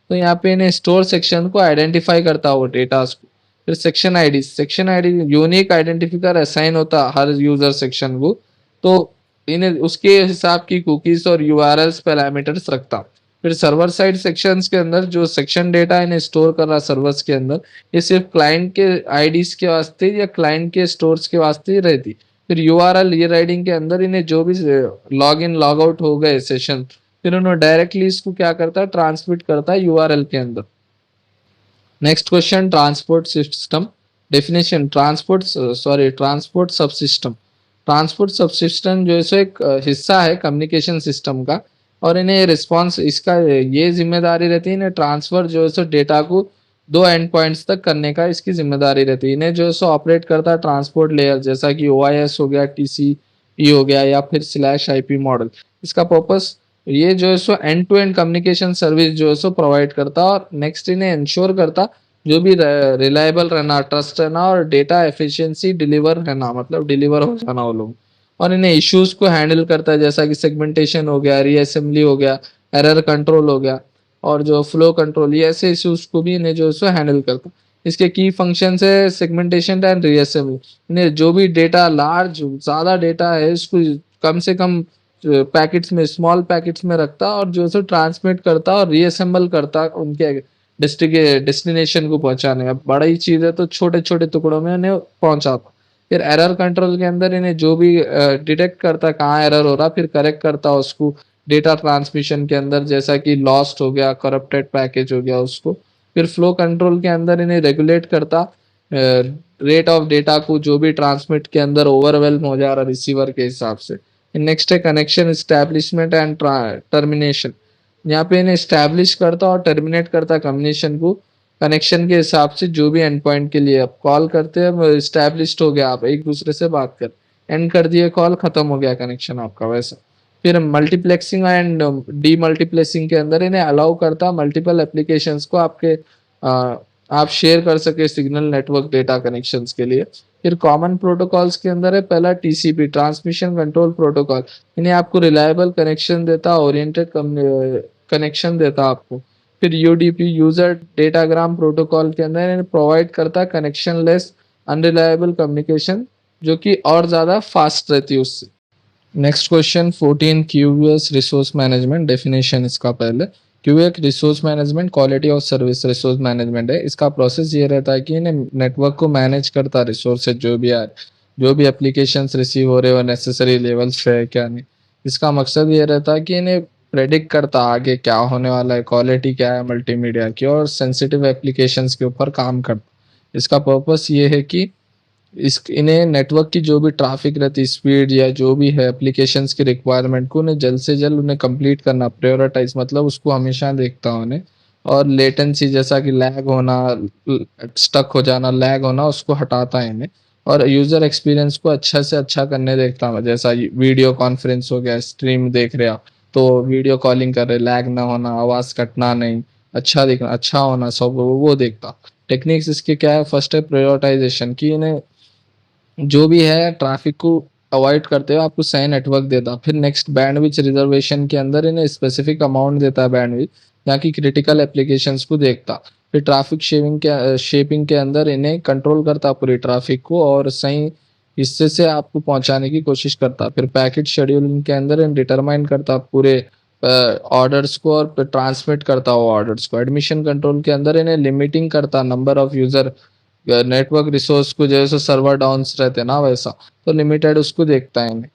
तो यहाँ पे इन्हें स्टोर सेक्शन को आइडेंटिफाई करता हो डेटा को। फिर section ID unique identifier assign होता हर यूजर सेक्शन को, तो इन्हें उसके हिसाब की कुकीज और यूआरएल्स पैरामीटर्स रखता। फिर सर्वर साइड सेक्शंस के अंदर जो सेक्शन डेटा इन्हें स्टोर कर रहा सर्वर्स के अंदर, ये सिर्फ क्लाइंट के आईडीज के वास्ते या क्लाइंट के स्टोर्स के वास्ते ही रहती। फिर यूआरएल ये राइडिंग के अंदर इन्हें जो भी लॉग इन लॉग आउट हो गए सेशन, फिर उन्होंने डायरेक्टली इसको क्या करता है, ट्रांसमिट करता है यूआरएल के अंदर। Next question, transport system definition. Transport subsystem. Transport subsystem जो है सो एक हिस्सा है कम्युनिकेशन सिस्टम का, और इन्हें रिस्पॉन्स इसका ये जिम्मेदारी रहती है, इन्हें ट्रांसफर जो है सो डेटा को दो एंड पॉइंट्स तक करने का इसकी जिम्मेदारी रहती है। इन्हें जो है सो ऑपरेट करता है ट्रांसपोर्ट लेयर, जैसा कि OIS हो गया, TCP हो गया, या फिर /IP मॉडल। इसका पर्पस ये जो है सो end to end communication service जो है सो प्रोवाइड करता, और नेक्स्ट इन्हें इंश्योर करता जो भी रिलायबल रहना, ट्रस्ट रहना, और डेटा एफिशिएंसी डिलीवर रहना, मतलब डिलीवर हो जाना वो लोग। और इन्हें इश्यूज को हैंडल करता है, जैसा कि सेगमेंटेशन हो गया, रीअसेंबली हो गया, एरर कंट्रोल हो गया, और जो फ्लो कंट्रोल, ये ऐसे इश्यूज को भी इन्हें जो है हैंडल करता है। इसके की फंक्शंस है सेगमेंटेशन एंड रीअसेंबली। इन्हें जो भी डेटा लार्ज ज़्यादा डेटा है इसको कम से कम पैकेट्स में, स्मॉल पैकेट्स में रखता, और जो है ट्रांसमिट करता और रीअसेंबल करता उनके डेस्टिनेशन को पहुंचाने। अब बड़ा ही चीज़ है तो छोटे छोटे टुकड़ों में इन्हें पहुंचाता। फिर एरर कंट्रोल के अंदर इन्हें जो भी डिटेक्ट करता कहाँ एरर हो रहा, फिर करेक्ट करता उसको डेटा ट्रांसमिशन के अंदर, जैसा कि लॉस्ट हो गया, करप्टेड पैकेज हो गया उसको। फिर फ्लो कंट्रोल के अंदर इन्हें रेगुलेट करता रेट ऑफ डेटा को, जो भी ट्रांसमिट के अंदर ओवरवेल्म हो जा रहा रिसीवर के हिसाब से। नेक्स्ट है कनेक्शन इस्टेब्लिशमेंट एंड टर्मिनेशन। यहाँ पे इन्हें इस्टेब्लिश करता और टर्मिनेट करता कम्युनिकेशन को कनेक्शन के हिसाब से, जो भी एंड पॉइंट के लिए आप कॉल करते हैं इस्टेब्लिश्ड हो गया, आप एक दूसरे से बात कर एंड कर दिए कॉल, खत्म हो गया कनेक्शन आपका वैसा। फिर मल्टीप्लेक्सिंग एंड डीमल्टीप्लेक्सिंग के अंदर इन्हें अलाउ करता मल्टीपल एप्लीकेशंस को आपके आप शेयर कर सके सिग्नल नेटवर्क डेटा कनेक्शंस के लिए। फिर कॉमन प्रोटोकॉल्स के अंदर है पहला TCP, ट्रांसमिशन कंट्रोल प्रोटोकॉल। इन्हें आपको रिलायबल कनेक्शन देता, ओरिएंटेड कनेक्शन देता आपको। फिर UDP, यूजर डेटाग्राम प्रोटोकॉल के अंदर इन्हें प्रोवाइड करता कनेक्शन लेस अनरिलायबल कम्युनिकेशन, जो कि और ज़्यादा फास्ट रहती है उससे। Next question 14, QoS resource management definition. इसका पहले क्यू एक resource management quality of service resource management है। इसका प्रोसेस ये रहता है कि इन्हें नेटवर्क को मैनेज करता रिसोर्सेज जो भी आ जो भी एप्लीकेशंस रिसीव हो रहे हो नेसेसरी लेवल्स पे है क्या नहीं। इसका मकसद ये रहता है कि इन्हें प्रेडिक्ट करता आगे क्या होने वाला है, क्वालिटी क्या है मल्टीमीडिया की, और सेंसिटिव एप्लीकेशंस के ऊपर काम करता। इसका पर्पस ये है कि इस इन्हें नेटवर्क की जो भी ट्रैफिक रहती स्पीड या जो भी है एप्लीकेशंस की रिक्वायरमेंट को उन्हें जल्द से जल्द उन्हें कंप्लीट करना, प्रायोरिटाइज मतलब उसको हमेशा देखता हूँ उन्हें। और लेटेंसी जैसा कि लैग होना, स्टक हो जाना, लैग होना, उसको हटाता है इन्हें। और यूज़र एक्सपीरियंस को अच्छा से अच्छा करने देखता हूँ, जैसा वीडियो कॉन्फ्रेंस हो गया, स्ट्रीम देख रहे आप तो वीडियो कॉलिंग कर रहे, लैग ना होना, आवाज़ कटना नहीं, अच्छा दिखना, अच्छा होना, सब वो देखता। टेक्निक्स इसके क्या है, फर्स्ट है प्रायोरिटाइजेशन, कि इन्हें जो भी है ट्रैफिक को अवॉइड करते हुए आपको सही नेटवर्क देता। फिर नेक्स्ट बैंडविड्थ रिजर्वेशन के अंदर इन्हें स्पेसिफिक अमाउंट देता है बैंडविड्थ, यहाँ की क्रिटिकल एप्लीकेशंस को देखता। फिर ट्रैफिक शेपिंग के अंदर इन्हें कंट्रोल करता पूरी ट्रैफिक को और सही हिस्से से आपको पहुंचाने की कोशिश करता। फिर पैकेट शेड्यूलिंग के अंदर इन्हें डिटरमाइन करता पूरे ऑर्डर्स को और ट्रांसमिट करता वो ऑर्डर्स को। एडमिशन कंट्रोल के अंदर इन्हें लिमिटिंग करता number of user, network resource को जैसे सर्वर डाउन्स रहते हैं ना वैसा, तो लिमिटेड उसको देखता है इन्हें।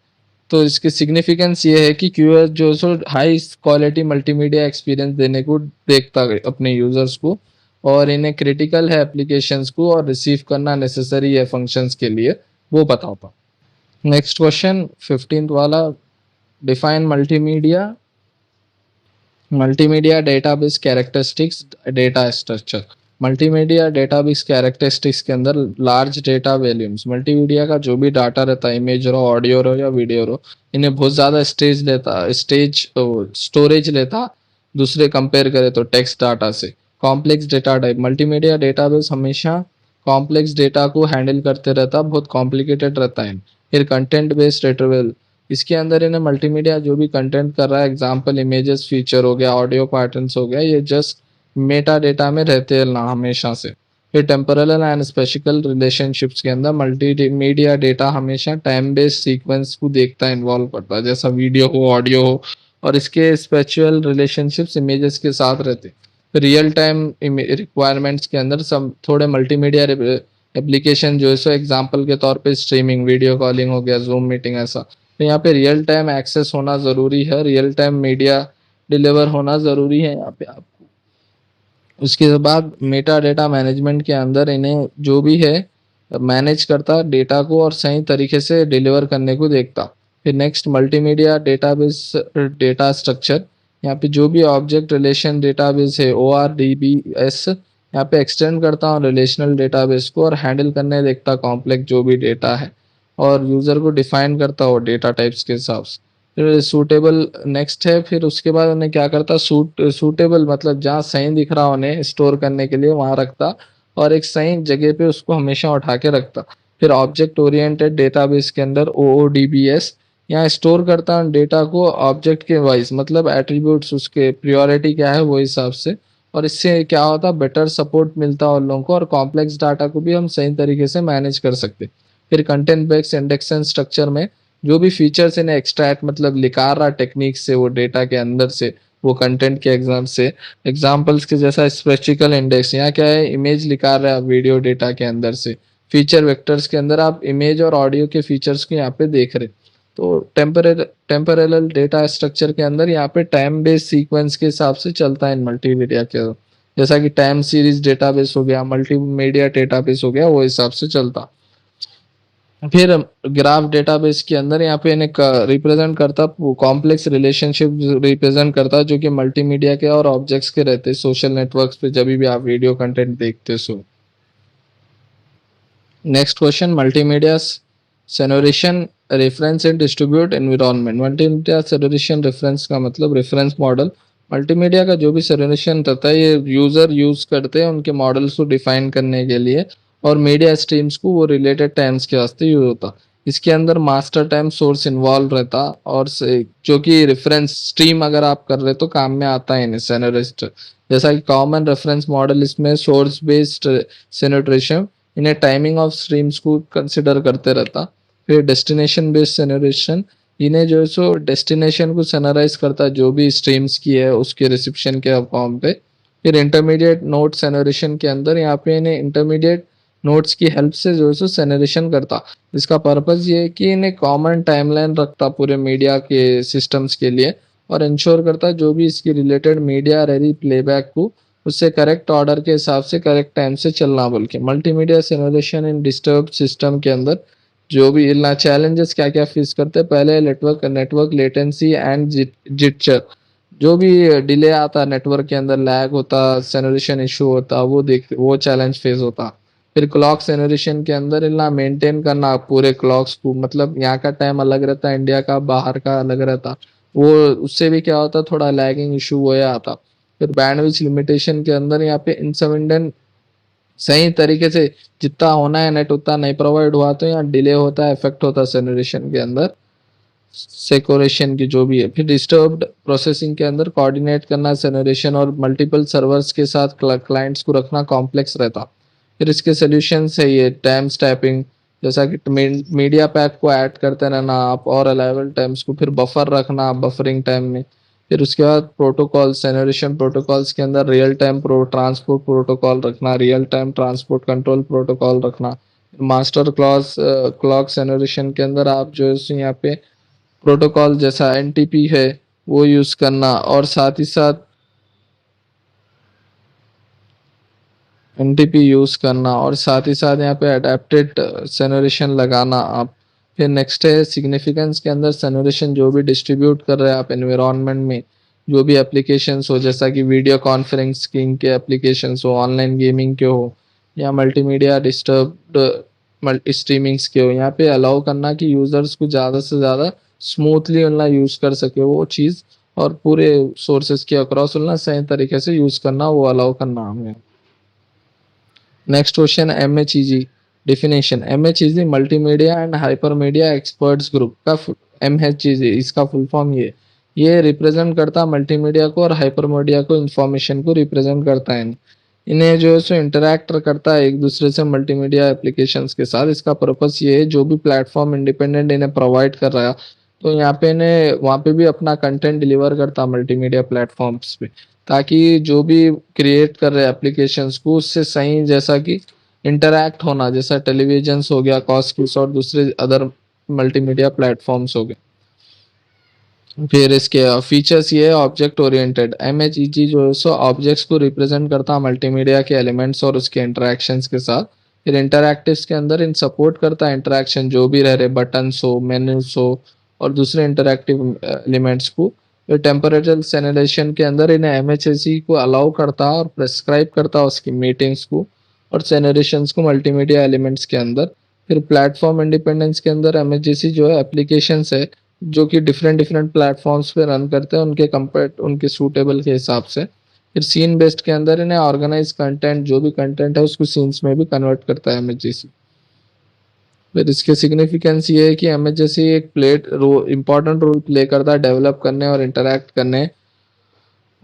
तो इसकी सिग्निफिकेंस ये है कि QoS जो सो हाई क्वालिटी मल्टीमीडिया एक्सपीरियंस देने को देखता है अपने यूजर्स को, और इन्हें क्रिटिकल है एप्लीकेशंस को और रिसीव करना नेसेसरी है फंक्शंस के लिए, वो बताता। नेक्स्ट क्वेश्चन 15th वाला, define multimedia multimedia database characteristics data structure. Multimedia database characteristics के अंदर लार्ज डेटा वॉल्यूम्स, मल्टीमीडिया का जो भी डाटा रहता है, इमेज रहो, ऑडियो रहो या वीडियो रहो, इन्हें बहुत ज़्यादा स्टोरेज लेता दूसरे कंपेयर करें तो टेक्स्ट डाटा से। Complex data type, multimedia database हमेशा कॉम्प्लेक्स डेटा को हैंडल करते रहता, बहुत कॉम्प्लिकेटेड रहता है। फिर कंटेंट बेस्ड रिट्रीवल, इसके अंदर इन्हें मल्टीमीडिया जो भी कंटेंट कर रहा है, एग्जांपल इमेजेस फीचर हो गया, ऑडियो पैटर्न्स हो गया, ये जस्ट मेटा डेटा में रहते हैं ना हमेशा से। फिर टेम्पोरल एंड स्पेसिकल रिलेशनशिप्स के अंदर मल्टीमीडिया डेटा हमेशा टाइम बेस्ड सीक्वेंस को देखता है, इन्वॉल्व करता है, जैसा वीडियो हो, ऑडियो हो, और इसके स्पेचुअल रिलेशनशिप्स इमेजेस के साथ रहते। फिर रियल टाइम रिक्वायरमेंट्स के अंदर सब थोड़े मल्टीमीडिया एप्लीकेशन जो है सो एग्जाम्पल के तौर पे स्ट्रीमिंग, वीडियो कॉलिंग हो गया, जूम मीटिंग ऐसा। तो यहाँ पे रियल टाइम एक्सेस होना ज़रूरी है, रियल टाइम मीडिया डिलीवर होना ज़रूरी है यहाँ पे आपको। उसके बाद मेटा डेटा मैनेजमेंट के अंदर इन्हें जो भी है मैनेज करता डेटा को और सही तरीके से डिलीवर करने को देखता। फिर next multimedia database data structure, यहाँ पे जो भी ऑब्जेक्ट रिलेशन डेटाबेस है ORDBS, यहाँ पे एक्सटेंड करता हूँ रिलेशनल डेटाबेस को और हैंडल करने देखता कॉम्प्लेक्स जो भी डेटा है, और यूज़र को डिफाइन करता हो डेटा टाइप्स के हिसाब से। फिर सूटेबल नेक्स्ट है, फिर उसके बाद उन्हें क्या करता, सूटेबल मतलब जहाँ सही दिख रहा उन्हें स्टोर करने के लिए वहाँ रखता, और एक सही जगह पे उसको हमेशा उठा के रखता। फिर ऑब्जेक्ट ओरिएंटेड डेटाबेस के अंदर OODBS, यहाँ स्टोर करता हूँ डेटा को ऑब्जेक्ट के वाइज, मतलब एट्रीब्यूट्स उसके प्रियोरिटी क्या है वो हिसाब से, और इससे क्या होता बेटर सपोर्ट मिलता है उन लोगों को, और कॉम्प्लेक्स डाटा को भी हम सही तरीके से मैनेज कर सकते। फिर कंटेंट बेस्ड इंडेक्शन स्ट्रक्चर में जो भी फीचर्स इन्हें एक्सट्रैक्ट मतलब निकाल रहा टेक्निक से वो डेटा के अंदर से, वो कंटेंट के एग्जाम्पल्स के जैसा स्पेसिफिकल इंडेक्स, यहाँ क्या है इमेज निकाल रहा है वीडियो डेटा के अंदर से, फीचर वेक्टर्स के अंदर आप इमेज और ऑडियो के फीचर्स को यहाँ पे देख रहे। तो टेम्परेल डेटा स्ट्रक्चर के अंदर यहाँ पे टाइम बेस्ड सीक्वेंस के हिसाब से चलता है इन मल्टीमीडिया के, जैसा कि टाइम सीरीज डेटाबेस हो गया, मल्टीमीडिया डेटाबेस हो गया, वो हिसाब से चलता। फिर ग्राफ डेटाबेस के अंदर यहाँ पे इन्हें रिप्रेजेंट करता कॉम्प्लेक्स रिलेशनशिप रिप्रेजेंट करता जो कि मल्टीमीडिया के और ऑब्जेक्ट्स के रहते सोशल नेटवर्क्स पे जब भी आप वीडियो कंटेंट देखते सो। नेक्स्ट क्वेश्चन, मल्टीमीडिया सेनोरेशन reference and distribute environment. Multimedia सेनोरेशन रेफरेंस का मतलब रेफरेंस मॉडल, मल्टीमीडिया का जो भी सेनोरेशन रहता है ये यूजर यूज करते हैं उनके मॉडल्स को डिफाइन करने के लिए, और मीडिया स्ट्रीम्स को वो रिलेटेड टाइम्स के वास्ते यूज होता। इसके अंदर मास्टर टाइम सोर्स इन्वॉल्व रहता, और जो कि रेफरेंस स्ट्रीम अगर आप कर रहे तो काम में आता है इन्हें सेनोरिस्ट, जैसा कि कॉमन रेफरेंस मॉडल इसमें सोर्स बेस्ड सेनोरेशन इन्हें टाइमिंग ऑफ स्ट्रीम्स को कंसिडर करते रहता। फिर डेस्टिनेशन बेस्ड सेनरेशन, इन्हें जो है सो डेस्टिनेशन को सनराइज करता जो भी स्ट्रीम्स की है उसके रिसेप्शन के फॉर्म पे। फिर इंटरमीडिएट नोट सेनरेशन के अंदर यहाँ पे इन्हें इंटरमीडिएट नोट्स की हेल्प से जो है सो सेनरेशन करता। इसका पर्पज ये है कि इन्हें कॉमन टाइमलाइन रखता पूरे मीडिया के सिस्टम्स के लिए, और इंश्योर करता जो भी इसकी रिलेटेड मीडिया रेडी प्लेबैक को उससे करेक्ट ऑर्डर के हिसाब से करेक्ट टाइम से चलना बोल के। मल्टीमीडिया सिमुलेशन इन डिस्टर्ब सिस्टम के अंदर जो भी इतना चैलेंजेस क्या क्या फेस करते हैं, पहले नेटवर्क लेटेंसी एंड जिटर, जो भी डिले आता नेटवर्क के अंदर लैग होता सेनरेशन इशू होता वो चैलेंज फेस होता। फिर क्लॉक सेनरेशन के अंदर इतना मेंटेन करना पूरे क्लॉक्स को, मतलब यहाँ का टाइम अलग रहता इंडिया का बाहर का अलग रहता, वो उससे भी क्या होता थोड़ा लैगिंग इशू हो आता। फिर बैंडविड्थ लिमिटेशन के अंदर यहाँ पे इंसमिडेंट सही तरीके से जितना होना है नेट उतना नहीं प्रोवाइड हुआ तो यहाँ डिले होता है, इफेक्ट होता है सेनरेशन के अंदर सेकोरेशन की जो भी है। फिर डिस्टर्ब्ड प्रोसेसिंग के अंदर कोऑर्डिनेट करना सेनरेशन और मल्टीपल सर्वर्स के साथ क्लाइंट्स को रखना कॉम्प्लेक्स रहता। फिर इसके सोल्यूशन है ये टाइम स्टैपिंग, जैसा कि मीडिया पैक को ऐड करते रहना आप, और अलाइवल टाइम्स को फिर बफर रखना बफरिंग टाइम में। फिर उसके बाद प्रोटोकॉल सेनरेशन प्रोटोकॉल्स के अंदर रियल टाइम ट्रांसपोर्ट प्रोटोकॉल रखना, real time transport control protocol रखना। मास्टर क्लॉक सेनरेशन के अंदर आप जो है यहाँ पे प्रोटोकॉल जैसा एनटीपी है वो यूज करना, और साथ ही साथ एनटीपी यूज करना, और साथ ही साथ यहाँ पे अडेप्टेड सेनरेशन लगाना आप। फिर नेक्स्ट है सिग्निफिकेंस के अंदर सेनरेशन जो भी डिस्ट्रीब्यूट कर रहे हैं आप एनवायरनमेंट में, जो भी एप्लीकेशंस हो जैसा कि वीडियो कॉन्फ्रेंसिंग के एप्लीकेशंस हो, ऑनलाइन गेमिंग के हो, या मल्टीमीडिया डिस्टर्ब स्ट्रीमिंग्स के हो, यहाँ पे अलाउ करना कि यूजर्स को ज़्यादा से ज़्यादा स्मूथली उनका यूज कर सके वो चीज़, और पूरे सोर्सेज के अक्रॉस उनका सही तरीके से यूज करना वो अलाउ करना हमें। Next question, MHEG definition. MHEG multimedia and hypermedia experts group का MHEG इसका फुल फॉर्म ये रिप्रेजेंट करता मल्टीमीडिया को और हाइपरमीडिया को इंफॉर्मेशन को रिप्रेजेंट करता है। इन्हें जो है सो इंटरैक्ट करता है एक दूसरे से मल्टीमीडिया एप्लीकेशंस के साथ। इसका पर्पस ये है जो भी प्लेटफॉर्म इंडिपेंडेंट इन्हें प्रोवाइड कर रहा है तो यहाँ पे इन्हें वहाँ पे भी अपना कंटेंट डिलीवर करता मल्टीमीडिया प्लेटफॉर्म्स पे, ताकि जो भी क्रिएट कर रहे एप्लीकेशंस को उससे सही जैसा कि इंटरैक्ट होना, जैसा टेलीविजन हो गया कॉस्किस और दूसरे अदर मल्टीमीडिया प्लेटफॉर्म्स हो गए। फिर इसके फीचर्स ये है ऑब्जेक्ट ओरिएंटेड। MHEG जो है सो ऑब्जेक्ट्स को रिप्रेजेंट करता है मल्टीमीडिया के एलिमेंट्स और उसके इंटरेक्शंस के साथ। फिर इंटरैक्टिव्स के अंदर इन सपोर्ट करता है इंटरेक्शन जो भी रह रहे बटन्स हो मेन्यूज हो और दूसरे इंटरैक्टिव एलिमेंट्स को, ये टेम्परेचर सेनरेशन के अंदर इन्हें एमएचएसी को अलाउ करता और प्रेस्क्राइब करता उसकी मीटिंग्स को और सेनरेशंस को मल्टीमीडिया एलिमेंट्स के अंदर। फिर प्लेटफॉर्म इंडिपेंडेंस के अंदर एमएचएसी जो है एप्लीकेशंस है जो कि डिफरेंट डिफरेंट प्लेटफॉर्म्स पे रन करते हैं उनके कंपेयर उनके सूटेबल के हिसाब से। फिर सीन बेस्ड के अंदर इन्हें ऑर्गेनाइज कंटेंट जो भी कंटेंट है उसको सीन्स में भी कन्वर्ट करता है एमएचजीसी। फिर इसके सिग्निफिकेंस ये है कि एमएचजीसी एक इंपॉर्टेंट रोल प्ले करता है डेवलप करने और इंटरैक्ट करने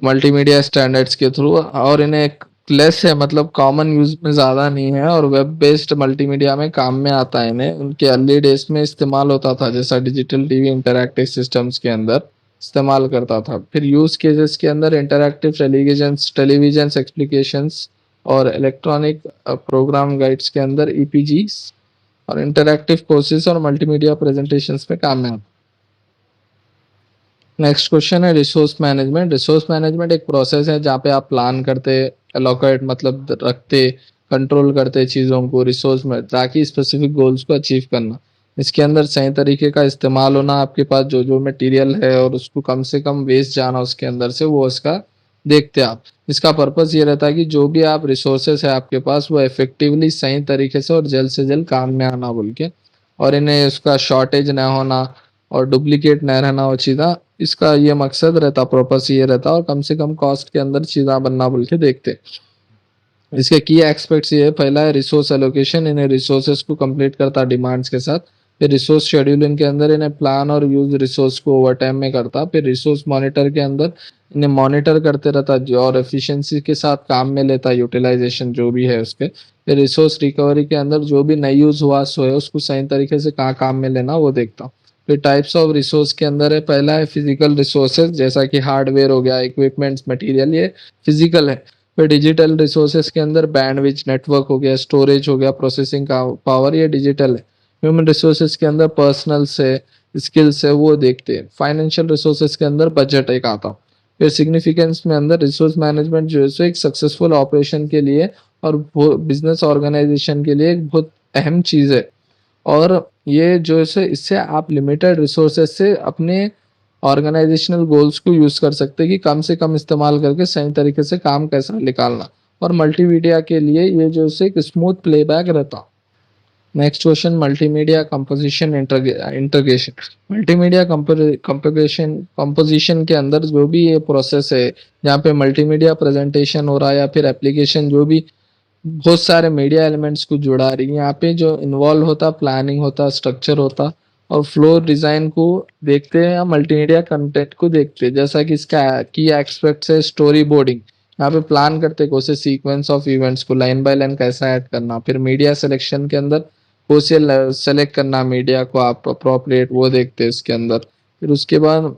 मल्टीमीडिया स्टैंडर्ड्स के थ्रू, और इन्हें एक लेस है मतलब कॉमन यूज में ज़्यादा नहीं है और वेब बेस्ड मल्टीमीडिया में काम में आता है। इन्हें उनके अर्ली डेज में इस्तेमाल होता था जैसा डिजिटल टीवी इंटरैक्टिव सिस्टम्स के अंदर इस्तेमाल करता था। फिर यूज केसेस के अंदर इंटरैक्टिव टेलीविजन एप्लीकेशंस और इलेक्ट्रॉनिक प्रोग्राम गाइड्स के अंदर ईपीजी और इंटरैक्टिव कोर्सेज और मल्टीमीडिया प्रेजेंटेशंस में काम में आता है। नेक्स्ट क्वेश्चन है रिसोर्स मैनेजमेंट। रिसोर्स मैनेजमेंट एक प्रोसेस है जहाँ पे आप प्लान करते, अलोकेट मतलब रखते, कंट्रोल करते चीज़ों को रिसोर्स में ताकि स्पेसिफिक गोल्स को अचीव करना। इसके अंदर सही तरीके का इस्तेमाल होना, आपके पास जो जो मटेरियल है और उसको कम से कम वेस्ट जाना उसके अंदर से, वो उसका देखते आप। इसका पर्पस ये रहता है कि जो भी आप रिसोर्सेस है आपके पास वो इफेक्टिवली सही तरीके से और जल्द से जल्द काम में आना बोल के, और इन्हें उसका शॉर्टेज ना होना और डुप्लीकेट ना रहना वो चीज़ा, इसका ये मकसद रहता, पर्पस ये रहता, और कम से कम कॉस्ट के अंदर चीज़ा बनना बोल के देखते। इसके की एस्पेक्ट्स ये है, पहला है रिसोर्स एलोकेशन, इन्हें रिसोर्सेज को कंप्लीट करता डिमांड्स के साथ। फिर रिसोर्स शेड्यूलिंग के अंदर इन्हें प्लान और यूज रिसोर्स को ओवर टाइम में करता। फिर रिसोर्स मॉनिटर के अंदर इन्हें मॉनिटर करते रहता जो और एफिशिएंसी के साथ काम में लेता यूटिलाइजेशन जो भी है उसके। फिर रिसोर्स रिकवरी के अंदर जो भी नहीं यूज हुआ सो है उसको सही तरीके से कहाँ काम में लेना वो देखता। फिर टाइप्स ऑफ रिसोर्स के अंदर है, पहला है फिजिकल रिसोर्सेज जैसा कि हार्डवेयर हो गया, इक्विपमेंट्स, मटेरियल, ये फिजिकल है। फिर डिजिटल रिसोर्सेज के अंदर बैंडविड्थ, नेटवर्क हो गया, स्टोरेज हो गया, प्रोसेसिंग का पावर, ये डिजिटल है। ह्यूमन रिसोर्सेज के अंदर पर्सनल्स है, स्किल्स है, वो देखते हैं। फाइनेंशियल रिसोर्सेज के अंदर बजट एक आता। फिर सिग्निफिकेंस में अंदर रिसोर्स मैनेजमेंट जो है सो एक सक्सेसफुल ऑपरेशन के लिए और बिजनेस ऑर्गेनाइजेशन के लिए एक बहुत अहम चीज़ है। और ये जो है इससे आप लिमिटेड रिसोर्सेज से अपने ऑर्गेनाइजेशनल गोल्स को यूज कर सकते हैं कि कम से कम इस्तेमाल करके सही तरीके से काम कैसा निकालना। और मल्टीमीडिया के लिए ये जो है एक स्मूथ प्लेबैक रहता। Next question multimedia composition integration. Multimedia composition के अंदर जो भी ये प्रोसेस है जहाँ पे मल्टीमीडिया प्रेजेंटेशन हो रहा है या फिर एप्लीकेशन जो भी बहुत सारे मीडिया एलिमेंट्स को जुड़ा रही है, यहाँ पे जो इन्वॉल्व होता, प्लानिंग होता, स्ट्रक्चर होता और फ्लो डिजाइन को देखते हैं या मल्टीमीडिया कंटेंट को देखते हैं। जैसा कि इसका की एस्पेक्ट्स है स्टोरी बोर्डिंग, यहाँ पे प्लान करते कौन से सीक्वेंस ऑफ इवेंट्स को लाइन बाय लाइन कैसा ऐड करना। फिर मीडिया सिलेक्शन के अंदर कौन से सेलेक्ट करना मीडिया को आप अप्रोप्रिएट, वो देखते हैं इसके अंदर। फिर उसके बाद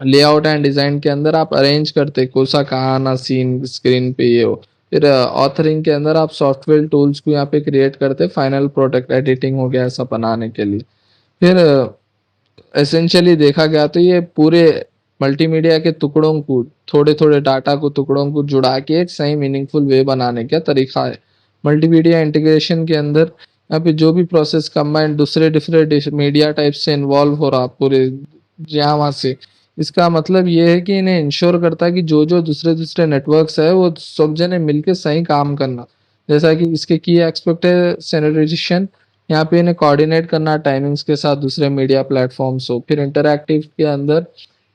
लेआउट एंड डिजाइन के अंदर आप अरेंज करते कौन सा कहाँ आना सीन स्क्रीन पे ये हो। फिर ऑथरिंग के अंदर आप सॉफ्टवेयर टूल्स को यहाँ पे क्रिएट करते फाइनल प्रोडक्ट एडिटिंग हो गया ऐसा बनाने के लिए। फिर एसेंशियली देखा गया तो ये पूरे मल्टीमीडिया के टुकड़ों को, थोड़े थोड़े डाटा को टुकड़ों को जुड़ा के एक सही मीनिंगफुल वे बनाने का तरीका है। मल्टीमीडिया इंटीग्रेशन के अंदर यहाँ पे जो भी प्रोसेस कंबाइंड दूसरे डिफरेंट मीडिया टाइप से इन्वॉल्व हो रहा पूरे यहाँ वहाँ से, इसका मतलब ये है कि इन्हें इंश्योर करता है कि जो जो दूसरे दूसरे नेटवर्क्स है वो सब जने मिलके सही काम करना। जैसा कि इसके की एक्सपेक्ट है सैनिटाइजेशन, यहाँ पे इन्हें कोऑर्डिनेट करना टाइमिंग्स के साथ दूसरे मीडिया प्लेटफॉर्म्स हो। फिर इंटरैक्टिव के अंदर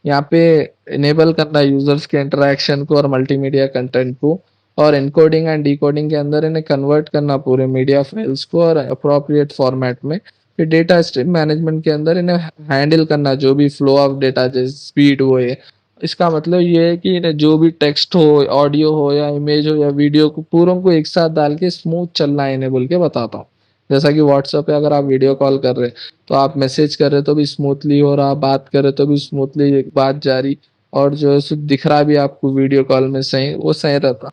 यहाँ पे इनेबल करना यूजर्स के इंटरेक्शन को और मल्टीमीडिया कंटेंट को, और इनकोडिंग एंड डिकोडिंग के अंदर इन्हें कन्वर्ट करना पूरे मीडिया फाइल्स को और अप्रोप्रिएट फॉर्मेट में। फिर डेटा स्ट्रीम मैनेजमेंट के अंदर इन्हें हैंडल करना जो भी फ्लो ऑफ डेटा जैसे स्पीड हो है। इसका मतलब ये है कि इन्हें जो भी टेक्स्ट हो, ऑडियो हो या इमेज हो या वीडियो को पूरों को एक साथ डाल के स्मूथ चलना है इन्हें बोल के बताता हूँ। जैसा कि व्हाट्सएप पे अगर आप वीडियो कॉल कर रहे तो आप मैसेज कर रहे तो भी स्मूथली हो रहा, बात कर रहे तो भी स्मूथली बात जारी, और जो है सो दिख रहा भी आपको वीडियो कॉल में सही, वो सही रहता।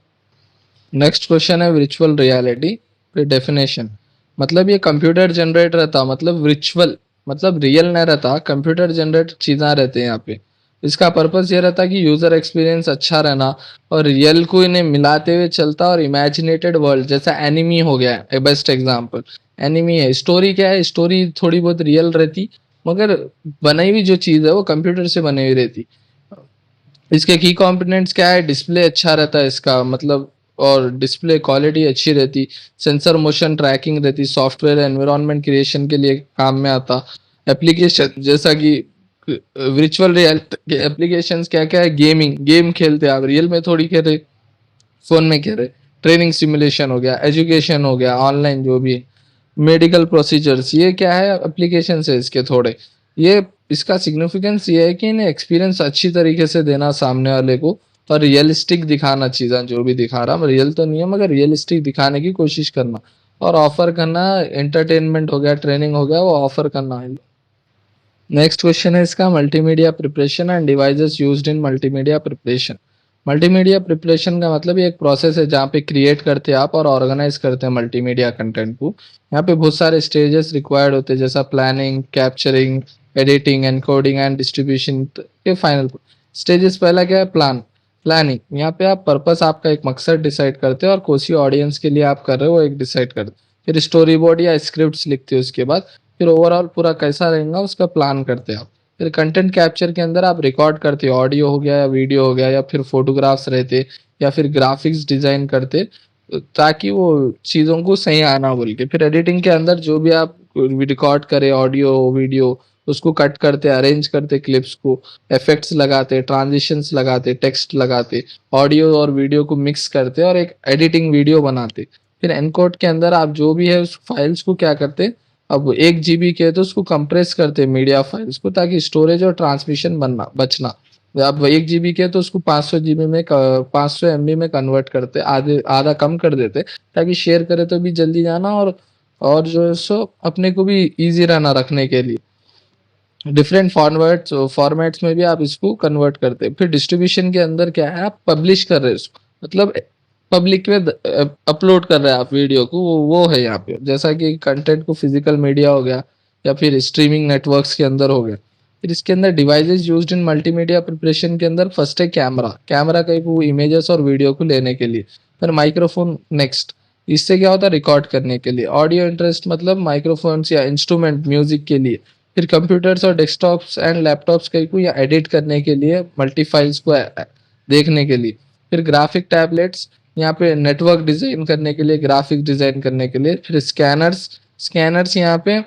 नेक्स्ट क्वेश्चन है विर्चुअल रियलिटी। फिर डेफिनेशन, मतलब ये कंप्यूटर जनरेट रहता, मतलब विर्चुअल मतलब रियल नहीं रहता, कंप्यूटर जनरेट चीज़ें रहते हैं यहाँ पे। इसका पर्पस ये रहता कि यूजर एक्सपीरियंस अच्छा रहना और रियल को इन्हें मिलाते हुए चलता, और इमेजिनेटेड वर्ल्ड जैसा एनिमी हो गया है बेस्ट एग्जांपल। एनिमी है, स्टोरी क्या है, स्टोरी थोड़ी बहुत रियल रहती मगर बनाई हुई जो चीज़ है वो कंप्यूटर से बनी हुई रहती। इसके की कंपोनेंट्स क्या है? डिस्प्ले अच्छा रहता है इसका, मतलब और डिस्प्ले क्वालिटी अच्छी रहती, सेंसर मोशन ट्रैकिंग रहती, सॉफ्टवेयर एनवायरनमेंट क्रिएशन के लिए काम में आता। एप्लीकेशन जैसा कि वर्चुअल रियलिटी के एप्लीकेशंस क्या क्या है? गेमिंग, गेम खेलते हैं आप, रियल में थोड़ी खेल रहे, फोन में खेल रहे। ट्रेनिंग सिमुलेशन हो गया, एजुकेशन हो गया, ऑनलाइन जो भी मेडिकल प्रोसीजर्स, ये क्या है? एप्लीकेशन है इसके थोड़े। ये इसका सिग्निफिकेंस ये है कि इन्हें एक्सपीरियंस अच्छी तरीके से देना सामने वाले को, और रियलिस्टिक दिखाना चीज़ें, जो भी दिखा रहा, रियल तो नहीं है मगर रियलिस्टिक दिखाने की कोशिश करना और ऑफर करना। एंटरटेनमेंट हो गया, ट्रेनिंग हो गया, वो ऑफर करना है। नेक्स्ट क्वेश्चन है इसका, multimedia preparation end devices used in multimedia preparation. Multimedia preparation का मतलब ये एक प्रोसेस है जहाँ पे क्रिएट करते हैं आप और ऑर्गेनाइज करते हैं मल्टीमीडिया कंटेंट को। यहाँ पे बहुत सारे स्टेजेस रिक्वायर्ड होते हैं, जैसा planning, capturing, editing, encoding and distribution के फाइनल स्टेजेस। पहला क्या है? प्लानिंग। यहाँ पे आप पर्पस, आपका एक मकसद डिसाइड करते हैं और कौन सी ऑडियंस के लिए आप कर रहे हो वो एक डिसाइड करते हैं। फिर स्टोरी बोर्ड या स्क्रिप्ट लिखते हो उसके बाद। फिर ओवरऑल पूरा कैसा रहेगा उसका प्लान करते हैं आप। फिर कंटेंट कैप्चर के अंदर आप रिकॉर्ड करते हो, ऑडियो हो गया या वीडियो हो गया या फिर फोटोग्राफ्स रहते या फिर ग्राफिक्स डिजाइन करते, ताकि वो चीज़ों को सही आना बोल के। फिर एडिटिंग के अंदर जो भी आप रिकॉर्ड करें, ऑडियो वीडियो, उसको कट करते, अरेंज करते क्लिप्स को, इफेक्ट्स लगाते, ट्रांजिशंस लगाते, टेक्स्ट लगाते, ऑडियो और वीडियो को मिक्स करते और एक एडिटिंग वीडियो बनाते। फिर एनकोड के अंदर आप जो भी है उस फाइल्स को क्या करते, अब 1 GB के तो उसको कंप्रेस करते मीडिया फाइल्स को, ताकि स्टोरेज और ट्रांसमिशन बनना बचना। अब 1 GB के तो उसको 500 GB में 500 MB में कन्वर्ट करते, आधे आधा कम कर देते, ताकि शेयर करे तो भी जल्दी जाना, और जो है सो अपने को भी इजी रहना रखने के लिए। डिफरेंट फॉर्मेट्स में भी आप इसको कन्वर्ट करते हैं। फिर डिस्ट्रीब्यूशन के अंदर क्या है? आप पब्लिश कर रहे हैं इसको, मतलब पब्लिक में अपलोड कर रहे हैं आप वीडियो को, वो है यहाँ पे। जैसा कि कंटेंट को फिजिकल मीडिया हो गया या फिर स्ट्रीमिंग नेटवर्क्स के अंदर हो गया। फिर इसके अंदर devices used in multimedia preparation के अंदर फर्स्ट है कैमरा। कैमरा का वो इमेजेस और वीडियो को लेने के लिए। फिर माइक्रोफोन नेक्स्ट, इससे क्या होता है? रिकॉर्ड करने के लिए। ऑडियो इंटरेस्ट मतलब माइक्रोफोन्स या इंस्ट्रूमेंट म्यूजिक के लिए। फिर कंप्यूटर्स और डेस्कटॉप्स एंड लैपटॉप्स को या एडिट करने के लिए, मल्टी फाइल्स को देखने के लिए। फिर ग्राफिक टैबलेट्स, यहाँ पे नेटवर्क डिजाइन करने के लिए, ग्राफिक डिजाइन करने के लिए। फिर स्कैनर्स, स्कैनर्स यहाँ पे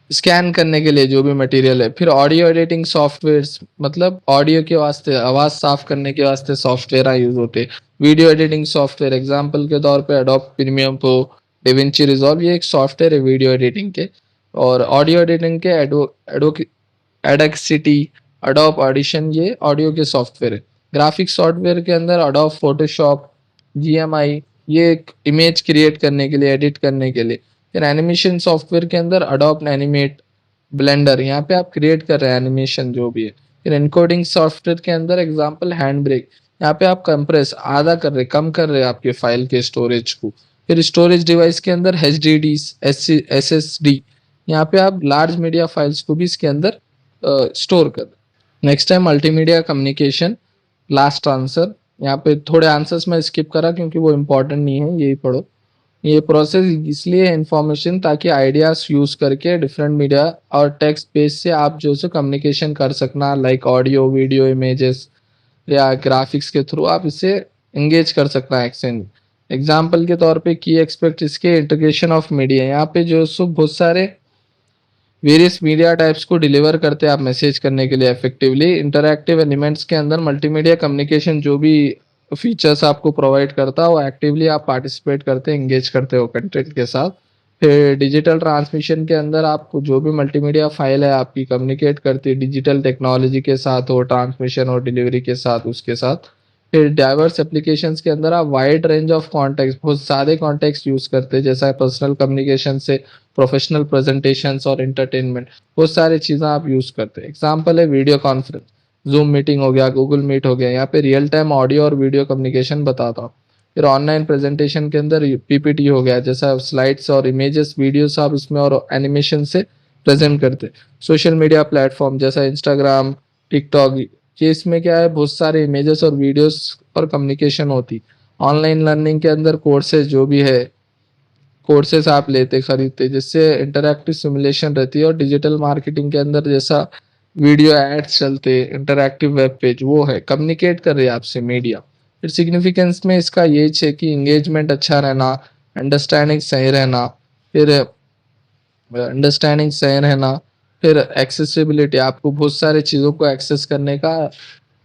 स्कैन करने के लिए जो भी मटेरियल है। फिर ऑडियो एडिटिंग सॉफ्टवेयर्स, मतलब ऑडियो के वास्ते, आवाज साफ करने के वास्ते सॉफ्टवेयर यूज होते। वीडियो एडिटिंग सॉफ्टवेयर, एग्जांपल के तौर पे adobe premium pro, Da Vinci resolve, ये एक सॉफ्टवेयर है वीडियो एडिटिंग के। और ऑडियो एडिटिंग के एडोक्सिटी, अडोब ऑडिशन, ये ऑडियो के सॉफ्टवेयर है। ग्राफिक्स सॉफ्टवेयर के अंदर अडोब फोटोशॉप, GMI, ये एक इमेज क्रिएट करने के लिए, एडिट करने के लिए। फिर एनिमेशन सॉफ्टवेयर के अंदर अडोब एनिमेट, ब्लेंडर, यहाँ पे आप क्रिएट कर रहे हैं एनिमेशन जो भी है। फिर एनकोडिंग सॉफ्टवेयर के अंदर एग्जांपल हैंड ब्रेक, यहाँ पे आप कंप्रेस आधा कर रहे, कम कर रहे हैं आपके फाइल के स्टोरेज को। फिर स्टोरेज डिवाइस के अंदर HDD, SSD, यहाँ पे आप लार्ज मीडिया फाइल्स को भी इसके अंदर स्टोर कर। नेक्स्ट है मल्टीमीडिया कम्युनिकेशन, लास्ट आंसर। यहाँ पे थोड़े आंसर्स मैं स्किप करा क्योंकि वो इम्पोर्टेंट नहीं है, यही पढ़ो। ये प्रोसेस इसलिए इंफॉर्मेशन, ताकि आइडियाज यूज करके डिफरेंट मीडिया और टेक्स्ट बेस से आप जो से कम्युनिकेशन कर सकना, लाइक ऑडियो, वीडियो, इमेजेस या ग्राफिक्स के थ्रू आप इसे एंगेज कर सकना है एक्सचेंज। एग्जाम्पल के तौर पे की एक्सपेक्ट इसके इंटीग्रेशन ऑफ मीडिया, यहाँ पे जो सो बहुत सारे वेरियस मीडिया टाइप्स को डिलीवर करते हैं आप मैसेज करने के लिए इफेक्टिवली। इंटरैक्टिव एलिमेंट्स के अंदर मल्टीमीडिया कम्युनिकेशन जो भी फीचर्स आपको प्रोवाइड करता है वो एक्टिवली आप पार्टिसिपेट करते हैं, एंगेज करते हो कंटेंट के साथ। फिर डिजिटल ट्रांसमिशन के अंदर आपको जो भी मल्टीमीडिया फाइल है आपकी कम्युनिकेट करती है डिजिटल टेक्नोलॉजी के साथ, हो ट्रांसमिशन और डिलीवरी के साथ, उसके साथ। फिर डाइवर्स एप्लीकेशंस के अंदर आप वाइड रेंज ऑफ कॉन्टेक्स्ट, बहुत सारे कॉन्टेक्स्ट यूज करते हैं, जैसा पर्सनल कम्युनिकेशन से प्रोफेशनल प्रेजेंटेशंस और एंटरटेनमेंट, बहुत सारी चीज़ें आप यूज करते हैं। एग्जाम्पल है वीडियो कॉन्फ्रेंस, जूम मीटिंग हो गया, गूगल मीट हो गया, यहाँ पे रियल टाइम ऑडियो और वीडियो कम्युनिकेशन बताता हूँ। फिर ऑनलाइन प्रेजेंटेशन के अंदर PPT हो गया, जैसा स्लाइड्स और इमेजेस, वीडियोस आप इसमें और एनिमेशन से प्रेजेंट करते। सोशल मीडिया प्लेटफॉर्म जैसा इंस्टाग्राम, टिकटॉक, ये इसमें क्या है? बहुत सारे इमेजेस और वीडियोस और कम्युनिकेशन होती। ऑनलाइन लर्निंग के अंदर कोर्सेज जो भी है, कोर्सेज आप लेते खरीदते, जिससे इंटरैक्टिव सिमुलेशन रहती है। और डिजिटल मार्केटिंग के अंदर जैसा वीडियो एड्स चलते, इंटरैक्टिव वेब पेज वो है, कम्युनिकेट कर रही है आपसे मीडिया। फिर सिग्निफिकेंस में इसका ये है कि एंगेजमेंट अच्छा रहना, अंडरस्टैंडिंग सही रहना, फिर अंडरस्टैंडिंग सही रहना, फिर एक्सेसिबिलिटी, आपको बहुत सारे चीज़ों को एक्सेस करने का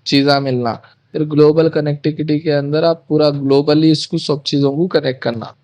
चीज़ा मिलना, फिर ग्लोबल कनेक्टिविटी के अंदर आप पूरा ग्लोबली इसको सब चीज़ों को कनेक्ट करना।